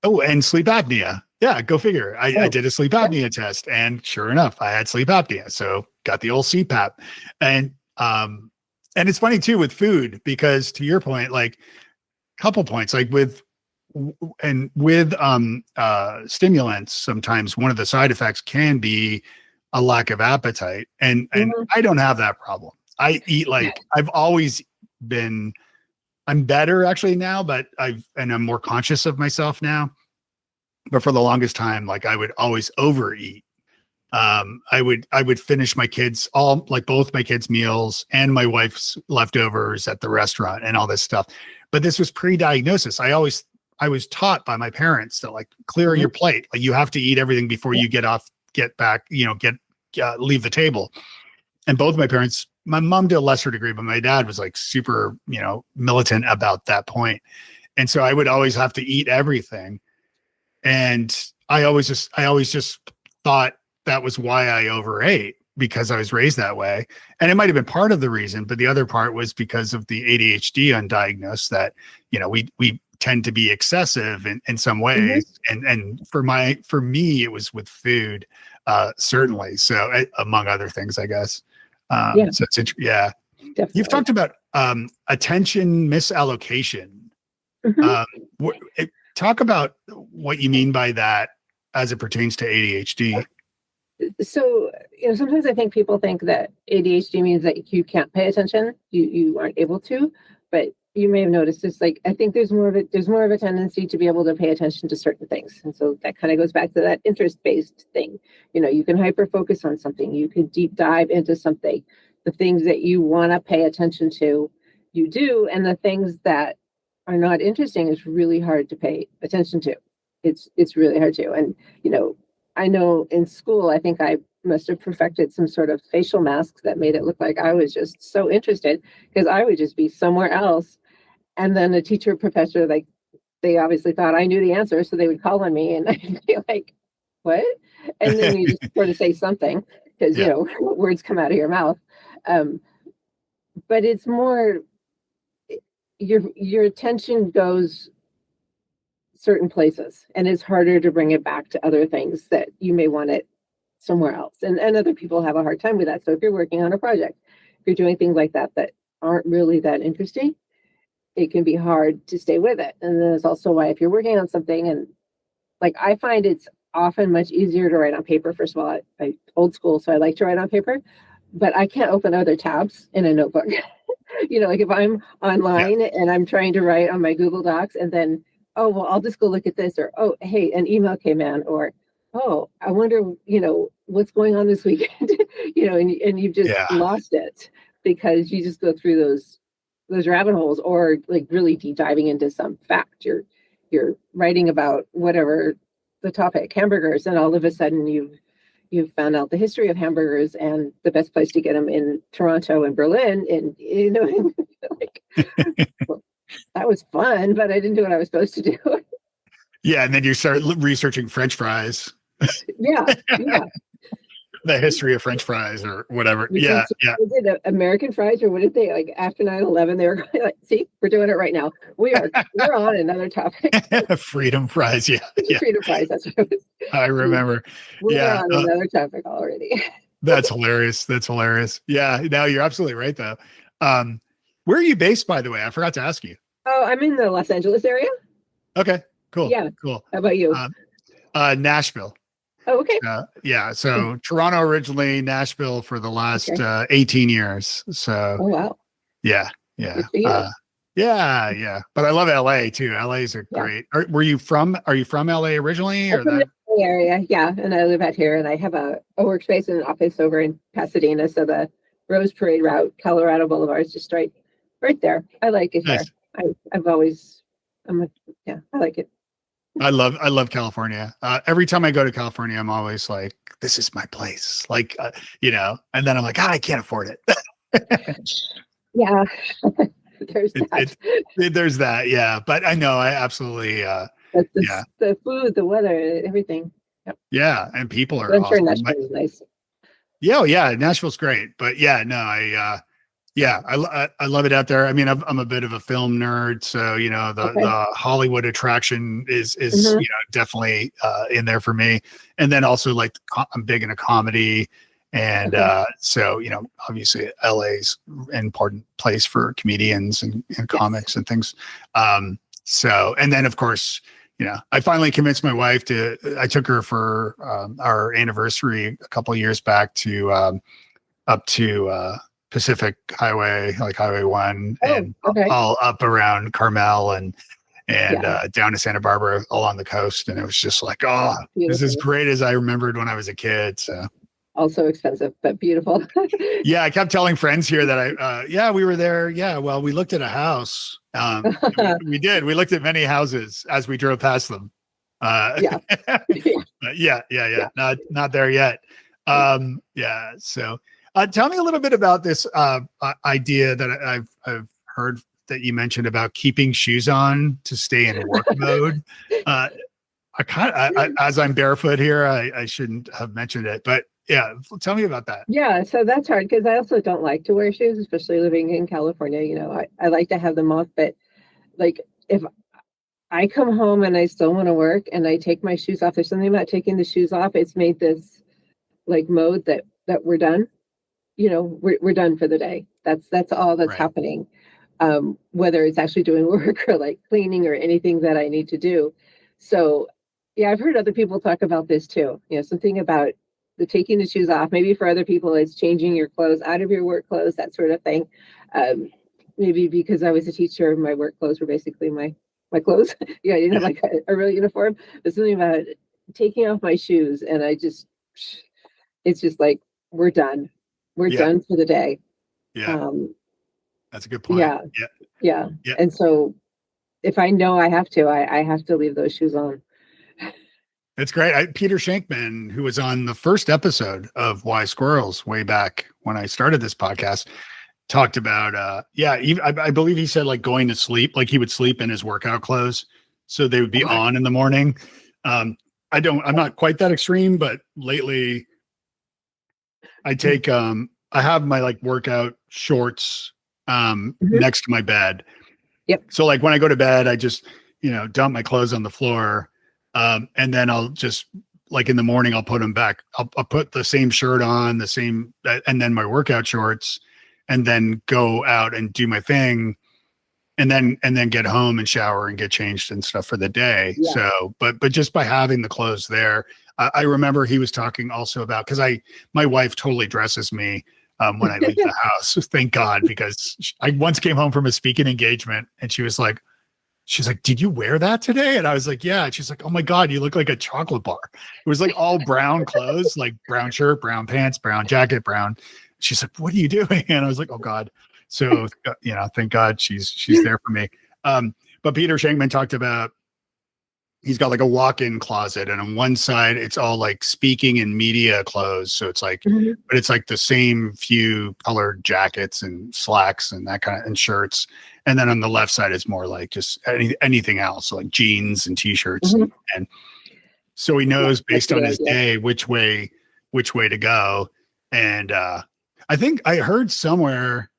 and sleep apnea. Yeah, go figure. I Oh, did a sleep yep. apnea test, and sure enough, I had sleep apnea. So got the old CPAP, and and it's funny too with food because to your point, like couple points, like with stimulants, sometimes one of the side effects can be a lack of appetite, and Mhm. I don't have that problem. I eat like I've always been. I'm better actually now, but I'm more conscious of myself now, but for the longest time, like I would always overeat. I would finish my kids all like both my kids' meals and my wife's leftovers at the restaurant and all this stuff. But this was pre-diagnosis. I was taught by my parents that like clear Mhm. your plate. Like you have to eat everything before Yeah. you get back, leave the table. And both my parents, my mom to a lesser degree, but my dad was like super, militant about that point. And so I would always have to eat everything. And I always just thought that was why I overate because I was raised that way. And it might have been part of the reason, but the other part was because of the ADHD undiagnosed that, we tend to be excessive in some Mhm. ways. And for me, it was with food, certainly. So among other things, I guess. Yeah. So yeah. You've definitely. talked about attention misallocation. Mhm. Um, talk about what you mean by that as it pertains to ADHD. So, sometimes I think people think that ADHD means that you can't pay attention, you aren't able to, but you may have noticed it's like I think there's more of a tendency to be able to pay attention to certain things. And so that kind of goes back to that interest-based thing. You can hyper focus on something, you can deep dive into something. The things that you want to pay attention to, you do, and the things that are not interesting is really hard to pay attention to. It's really hard to. And you know, I know in school, I think I must have perfected some sort of facial mask that made it look like I was just so interested because I would just be somewhere else. And then a teacher, professor, like they obviously thought I knew the answer, so they would call on me, and I'd be like, "What?" And then you just sort of say something because Yeah. words come out of your mouth. Um, but it's more your attention goes certain places, and it's harder to bring it back to other things that you may want it somewhere else. And other people have a hard time with that. So if you're working on a project, if you're doing things like that that aren't really that interesting, it can be hard to stay with it. And then it's also why if you're working on something and like I find it's often much easier to write on paper. First of all, I old school, so I like to write on paper, but I can't open other tabs in a notebook. Like if I'm Yeah. online and I'm trying to write on my Google Docs and then, oh, well, I'll just go look at this, or, oh, hey, an email came in, or, oh, I wonder, what's going on this weekend, and you've just Yeah. lost it because you just go through those rabbit holes or like really deep diving into some fact. You're writing about whatever the topic, hamburgers, and all of a sudden you've found out the history of hamburgers and the best place to get them in Toronto and Berlin. And, like, well, that was fun, but I didn't do what I was supposed to do. Yeah. And then you start researching French fries, Yeah. Yeah. the history of French fries or whatever. Yeah. Because Yeah. was it American fries or what did they like after 9/11? They were like, see, we're doing it right now. We're on another topic. Freedom fries. Yeah. Yeah. Freedom fries. That's what it was. I remember. We're Yeah. on another topic already. That's hilarious. That's hilarious. Yeah. No, you're absolutely right, though. Um, where are you based, by the way? I forgot to ask you. Oh, I'm in the Los Angeles area. Okay. Cool. Yeah. Cool. How about you? Um, Nashville. Oh, okay. Yeah. So Toronto originally, Nashville for the last Okay. 18 years. So Oh, wow. yeah. Yeah. Good for you. Yeah. Yeah. But I love LA too. LA's are Yeah. great. Are you from LA originally I'm or from that? the Bay area, yeah, and I live out here, and I have a workspace and an office over in Pasadena. So the Rose Parade route, Colorado Boulevard, is just right there. I like it here. Nice. I've always, yeah, I like it. I love California. Every time I go to California, I'm always like, this is my place. Like, and then I'm like, I can't afford it. Yeah, there's that. There's that. Yeah. But I know I absolutely, But yeah. the food, the weather, everything. Yep. Yeah. And people But are I'm sure awesome. Nashville is nice. Yeah. Oh, yeah. Nashville's great. But yeah, no, I love it out there. I mean, I'm a bit of a film nerd, so Okay. the Hollywood attraction is Mhm. definitely in there for me. And then also like I'm big into comedy, and Okay. so obviously LA's an important place for comedians and Yes. comics and things. So and then of course I finally convinced my wife I took her for our anniversary a couple of years back to up to Pacific Highway, like Highway 1, Oh, and okay. all up around Carmel and Yeah. down to Santa Barbara along the coast. And it was just like, oh, this is as Beautiful. great as I remembered when I was a kid. So Also expensive, but beautiful. yeah, I kept telling friends here that we were there. Yeah, well, we looked at a house. We did. We looked at many houses as we drove past them. Yeah. Yeah. Not there yet. Yeah. So, tell me a little bit about this idea that I've heard that you mentioned about keeping shoes on to stay in work mode. As I'm barefoot here, I shouldn't have mentioned it, but yeah, tell me about that. Yeah, so that's hard because I also don't like to wear shoes, especially living in California. I like to have them off, but like if I come home and I still want to work and I take my shoes off, there's something about taking the shoes off. It's made this like mode that we're done. we're done for the day. That's all that's Right. happening. Whether it's actually doing work or like cleaning or anything that I need to do. So yeah, I've heard other people talk about this too. Something about the taking the shoes off. Maybe for other people, it's changing your clothes out of your work clothes, that sort of thing. Um, Maybe because I was a teacher, my work clothes were basically my clothes. Yeah, I didn't have like a real uniform. But something about taking off my shoes, and it's just like we're done. We're Yeah. done for the day. Yeah. Um, That's a good point. yeah, Yeah. yeah. Yeah. And so if I know I have to, I have to leave those shoes on. It's great. Peter Shankman, who was on the first episode of Wise Squirrels way back when I started this podcast, talked about I believe he said like going to sleep, like he would sleep in his workout clothes so they would be What? on in the morning. I'm not quite that extreme, but lately I have my like workout shorts Mhm. next to my bed. Yep. So like when I go to bed, I just dump my clothes on the floor, and then I'll just like in the morning I'll put them back. I'll put the same shirt on, the same, and then my workout shorts, and then go out and do my thing, and then get home and shower and get changed and stuff for the day. Yeah. So, but just by having the clothes there, I remember he was talking also about because my wife totally dresses me when I leave the house. Thank God, because I once came home from a speaking engagement and she's like, did you wear that today? And I was like, yeah. And she's like, oh my God, you look like a chocolate bar. It was like all brown clothes, like brown shirt, brown pants, brown jacket, brown. She's like, what are you doing? And I was like, oh God. So, thank God she's there for me. But Peter Shankman talked about, he's got like a walk-in closet, and on one side it's all like speaking and media clothes. So it's like, Mhm. but it's like the same few colored jackets and slacks and that kind of, and shirts. And then on the left side is more like just anything else, so like jeans and t-shirts. Mhm. And so he Yeah, knows that's based a on good his idea. day which way to go. And I think I heard somewhere,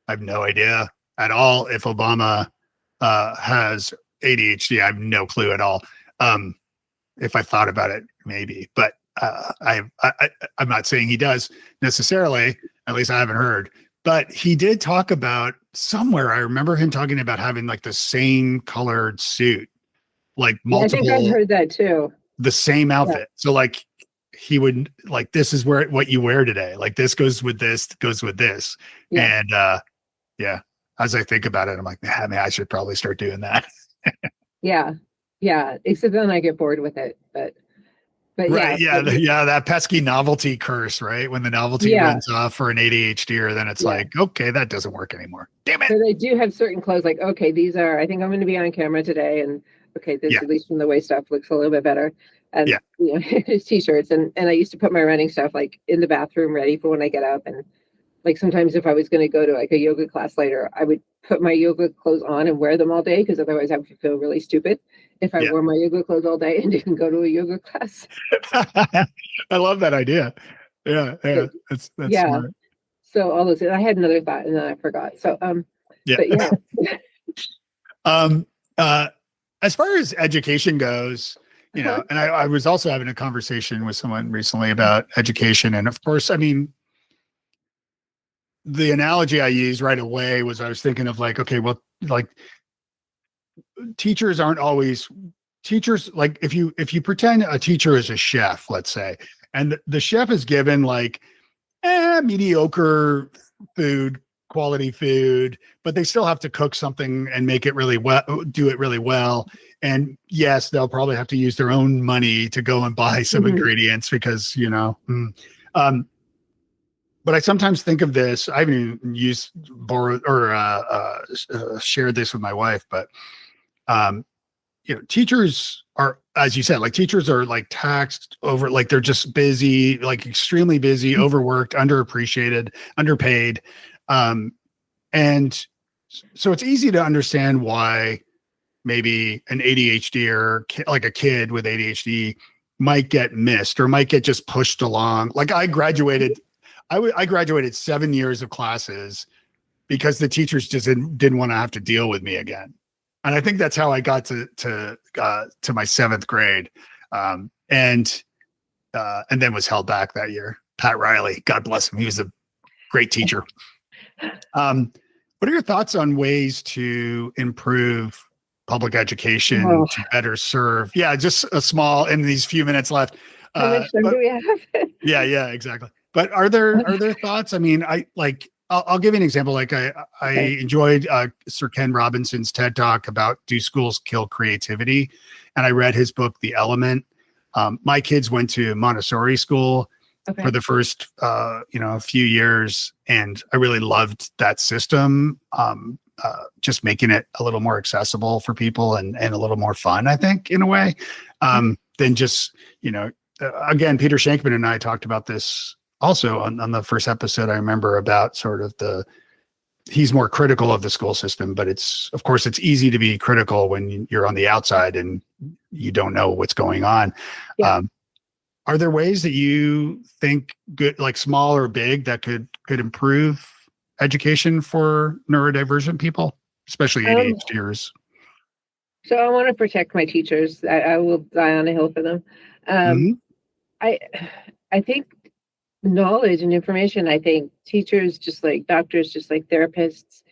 I have no idea at all if Obama has ADHD. I have no clue at all. If I thought about it, maybe, but I'm not saying he does necessarily. At least I haven't heard. But he did talk about somewhere. I remember him talking about having like the same colored suit, like Yeah, I think I've multiple, heard that too. the same Yeah. outfit. So like he would like, this is what you wear today. Like this goes with this, goes with this. Yeah. And yeah, as I think about it, I'm like, man, I should probably start doing that. Yeah. Yeah. Except then I get bored with it. But Right. yeah. Yeah. Yeah. That pesky novelty curse, right? When the novelty Yeah. runs off for an ADHD, then it's Yeah. like, okay, that doesn't work anymore. Damn it. So they do have certain clothes like, okay, I think I'm going to be on camera today. And okay, this Yeah. at least from the waist up looks a little bit better. And, Yeah. t-shirts. And I used to put my running stuff like in the bathroom ready for when I get up. And like sometimes if I was going to go to like a yoga class later, I would put my yoga clothes on and wear them all day because otherwise I would feel really stupid if I Yeah. wore my yoga clothes all day and didn't go to a yoga class. I love that idea. Yeah. Yeah. That's Yeah. smart. So all those, I had another thought and then I forgot. So, Yeah. but yeah. Um, uh, as far as education goes, Uh-huh. and I was also having a conversation with someone recently about education. And of course, I mean, the analogy I used right away was I was thinking of like, okay, well, like teachers aren't always teachers. Like if you pretend a teacher is a chef, let's say, and the chef is given like mediocre food, quality food, but they still have to cook something and make it really well, do it really well. And yes, they'll probably have to use their own money to go and buy some Mhm. ingredients because, um, but I sometimes think of this. I haven't even borrowed or shared this with my wife, but um, teachers are, as you said, like teachers are like taxed over, like they're just busy, like extremely busy, overworked, underappreciated, underpaid. Um, and so it's easy to understand why maybe an ADHD or like a kid with ADHD might get missed or might get just pushed along. Like I graduated, I graduated 7 years of classes because the teachers just didn't want to have to deal with me again. And I think that's how I got to my seventh grade, and then was held back that year. Pat Riley, God bless him, he was a great teacher. What are your thoughts on ways to improve public education Oh, to better serve? Yeah, just a small in these few minutes left. how much time But do we have? yeah, exactly. But are there thoughts? I mean, I'll give you an example. Like I Okay. enjoyed Sir Ken Robinson's TED Talk about Do Schools Kill Creativity? And I read his book, The Element. My kids went to Montessori school for Okay. the first few years, and I really loved that system. Just making it a little more accessible for people and a little more fun, I think, in a way, Mhm. than just, again, Peter Shankman and I talked about this also on the first episode. I remember about sort of he's more critical of the school system, but of course it's easy to be critical when you're on the outside and you don't know what's going on. Yeah. Are there ways that you think good, like small or big, that could improve education for neurodivergent people, especially Um, ADHDers? so I want to protect my teachers. I will die on a hill for them. Um, Hmm. I I think knowledge and information, I think teachers, just like doctors, just like therapists,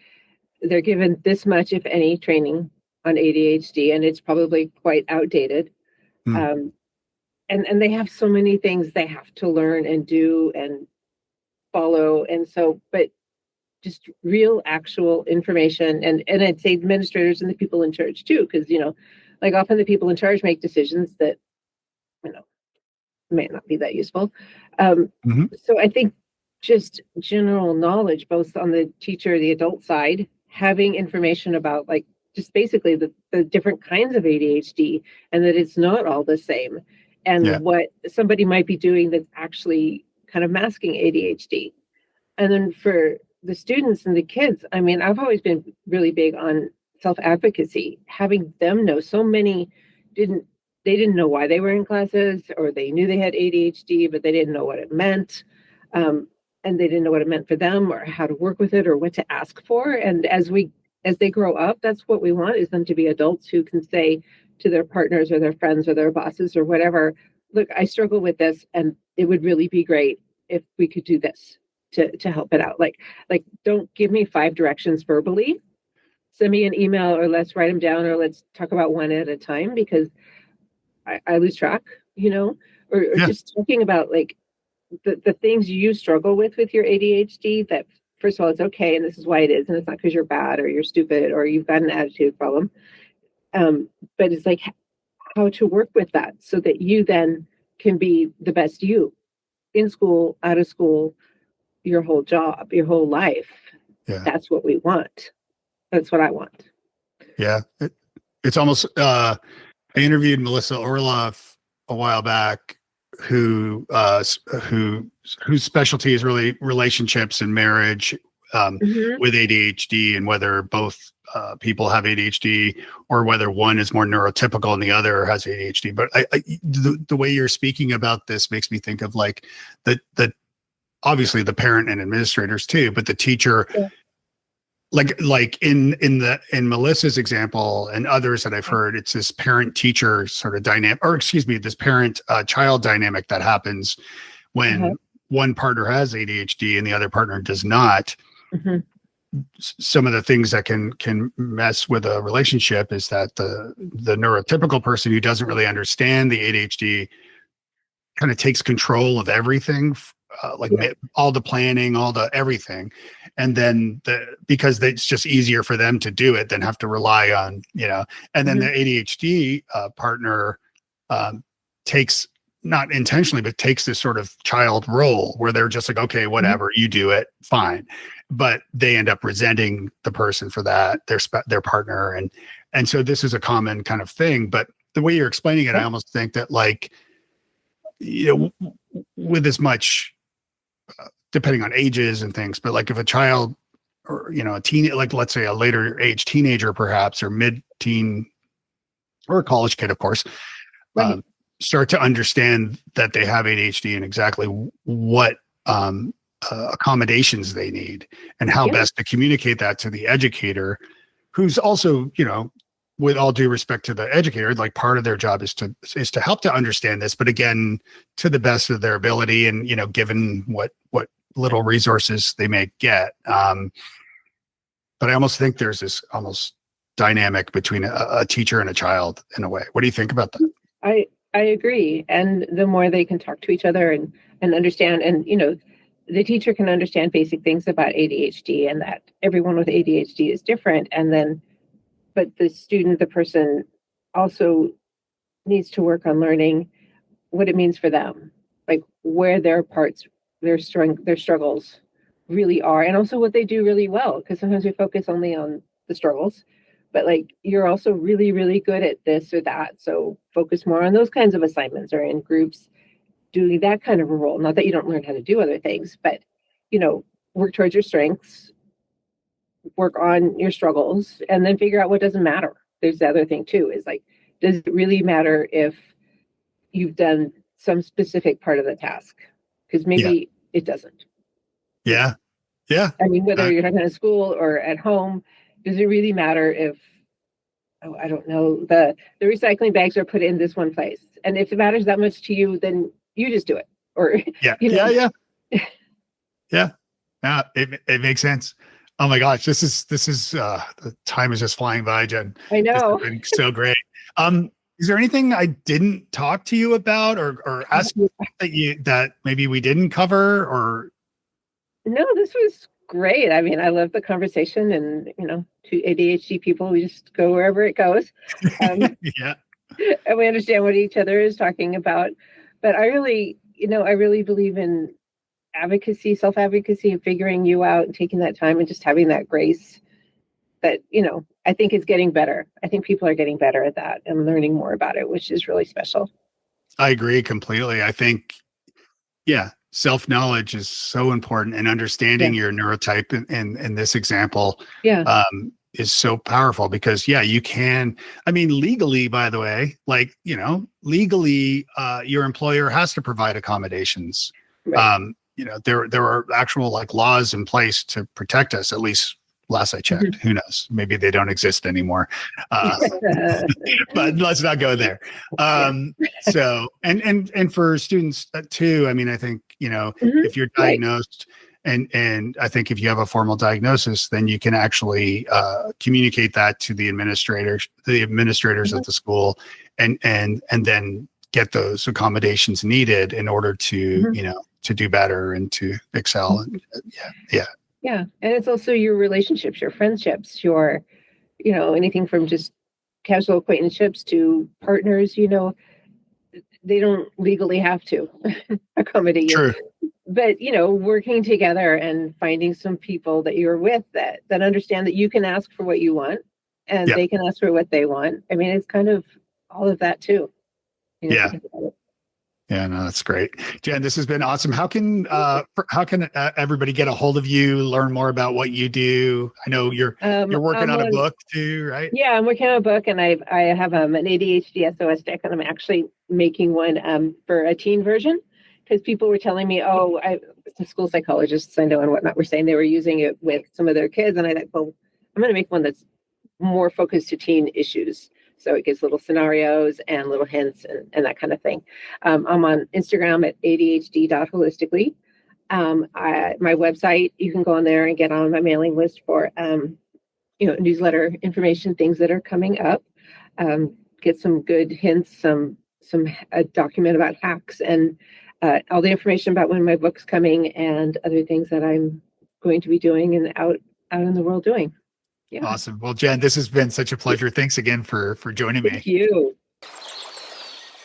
they're given this much, if any, training on ADHD, and it's probably quite outdated. Mm. Um, and they have so many things they have to learn and do and follow. And so, but just real actual information, and I'd say administrators and the people in charge too, because like often the people in charge make decisions that you know may not be that useful. Hmm. So I think just general knowledge, both on the teacher, the adult side, having information about like just basically the different kinds of ADHD, and that it's not all the same, Yeah. and what somebody might be doing that's actually kind of masking ADHD. And then for the students and the kids, I mean, I've always been really big on self advocacy, having them know. So many didn't they didn't know why they were in classes, or they knew they had ADHD, but they didn't know what it meant. Um, and they didn't know what it meant for them, or how to work with it, or what to ask for. And as they grow up, that's what we want, is them to be adults who can say to their partners or their friends or their bosses or whatever, look, I struggle with this, and it would really be great if we could do this to help it out. Like don't give me 5 directions verbally. Send me an email, or let's write them down, or let's talk about one at a time, because I lose track, or Yeah. just talking about like the things you struggle with your ADHD, that first of all, it's okay. And this is why it is. And it's not because you're bad or you're stupid or you've got an attitude problem. But it's like how to work with that so that you then can be the best you in school, out of school, your whole job, your whole life. Yeah. That's what we want. That's what I want. Yeah. It's almost, I interviewed Melissa Orloff a while back, whose specialty is really relationships and marriage, Hmm. with ADHD, and whether both people have ADHD or whether one is more neurotypical and the other has ADHD. But the way you're speaking about this makes me think of like the obviously the parent and administrators too, but the teacher, Yeah. like in Melissa's example and others that I've heard, it's this parent teacher sort of dynamic, or excuse me, this parent child dynamic that happens Uh-huh. when one partner has ADHD and the other partner does not. Hmm. Some of the things that can mess with a relationship is that the neurotypical person who doesn't really understand the ADHD kind of takes control of everything, Yeah. all the planning, all the everything, and then because it's just easier for them to do it than have to rely on, and then Hmm. the ADHD partner takes, not intentionally, but takes this sort of child role where they're just like, okay, Hmm. whatever, you do it, fine, but they end up resenting the person for that, their partner, and so this is a common kind of thing. But the way you're explaining it, I Yeah. almost think that like, with as much, depending on ages and things, but like if a child or, a teen, like let's say a later age teenager, perhaps, or mid-teen, or a college kid, of course, Right. um, start to understand that they have ADHD and exactly what accommodations they need and how Yeah. best to communicate that to the educator, who's also, with all due respect to the educator, like part of their job is to help to understand this, but again, to the best of their ability, and given what little resources they may get. But I almost think there's this almost dynamic between a teacher and a child in a way. What do you think about that? I agree. And the more they can talk to each other and understand, and the teacher can understand basic things about ADHD and that everyone with ADHD is different. And then, but the student, the person also needs to work on learning what it means for them, like where their parts, their strength, their struggles really are, and also what they do really well. Because sometimes we focus only on the struggles, but like you're also really, really good at this or that. So focus more on those kinds of assignments or in groups doing that kind of a role. Not that you don't learn how to do other things, but work towards your strengths, work on your struggles, and then figure out what doesn't matter. There's the other thing too, is like, does it really matter if you've done some specific part of the task? Because maybe it doesn't. Yeah. Yeah. I mean, whether you're talking at school or at home, does it really matter if, I don't know, the recycling bags are put in this one place? And if it matters that much to you, then you just do it. Or, Yeah. It makes sense. Oh my gosh. This is the time is just flying by, Jen. I know. This has been so great. Is there anything I didn't talk to you about or ask you that maybe we didn't cover or? No, this was great. I mean, I love the conversation, and two ADHD people, we just go wherever it goes. Yeah. And we understand what each other is talking about. But I really believe in advocacy, self-advocacy, and figuring you out and taking that time and just having that grace that, I think is getting better. I think people are getting better at that and learning more about it, which is really special. I agree completely. I think, self-knowledge is so important, and understanding your neurotype in this example is so powerful because you can, legally, by the way, legally, your employer has to provide accommodations. Right. There are actual laws in place to protect us, at least last I checked. Mm-hmm. Who knows? Maybe they don't exist anymore. But let's not go there. So, and for students too, I think, if you're diagnosed and I think if you have a formal diagnosis, then you can actually communicate that to the administrators mm-hmm. at the school and then get those accommodations needed in order to, mm-hmm. To do better and to excel. And Yeah. And it's also your relationships, your friendships, your, anything from just casual acquaintanceships to partners, they don't legally have to accommodate you. True. But, working together and finding some people that you're with that understand that you can ask for what you want and they can ask for what they want. It's kind of all of that too. Yeah, no, that's great. Jen, this has been awesome. How can everybody get a hold of you, learn more about what you do? I know you're working on a book too, right? Yeah, I'm working on a book, and I have an ADHD SOS deck, and I'm actually making one for a teen version because people were telling me, the school psychologists I know and whatnot were saying they were using it with some of their kids, and I thought, well, I'm going to make one that's more focused to teen issues. So it gives little scenarios and little hints and that kind of thing. I'm on Instagram at adhd.holistically. My website, you can go on there and get on my mailing list for, newsletter information, things that are coming up. Get some good hints, a document about hacks and all the information about when my book's coming and other things that I'm going to be doing and out in the world doing. Yeah. Awesome. Well, Jen, this has been such a pleasure. Thanks again for joining me. Thank you.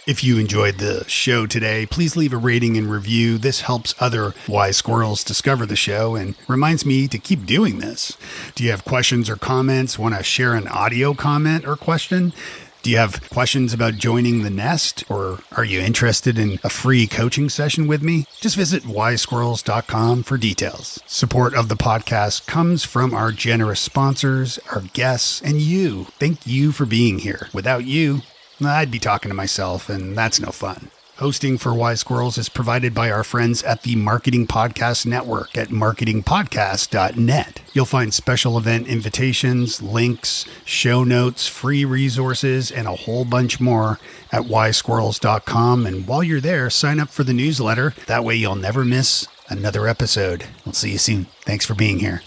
If you enjoyed the show today, please leave a rating and review. This helps other Wise Squirrels discover the show and reminds me to keep doing this. Do you have questions or comments? Want to share an audio comment or question? Do you have questions about joining the nest, or are you interested in a free coaching session with me? Just visit wisesquirrels.com for details. Support of the podcast comes from our generous sponsors, our guests, and you. Thank you for being here. Without you, I'd be talking to myself, and that's no fun. Hosting for Wise Squirrels is provided by our friends at the Marketing Podcast Network at marketingpodcast.net. You'll find special event invitations, links, show notes, free resources, and a whole bunch more at wisesquirrels.com. And while you're there, sign up for the newsletter. That way you'll never miss another episode. We'll see you soon. Thanks for being here.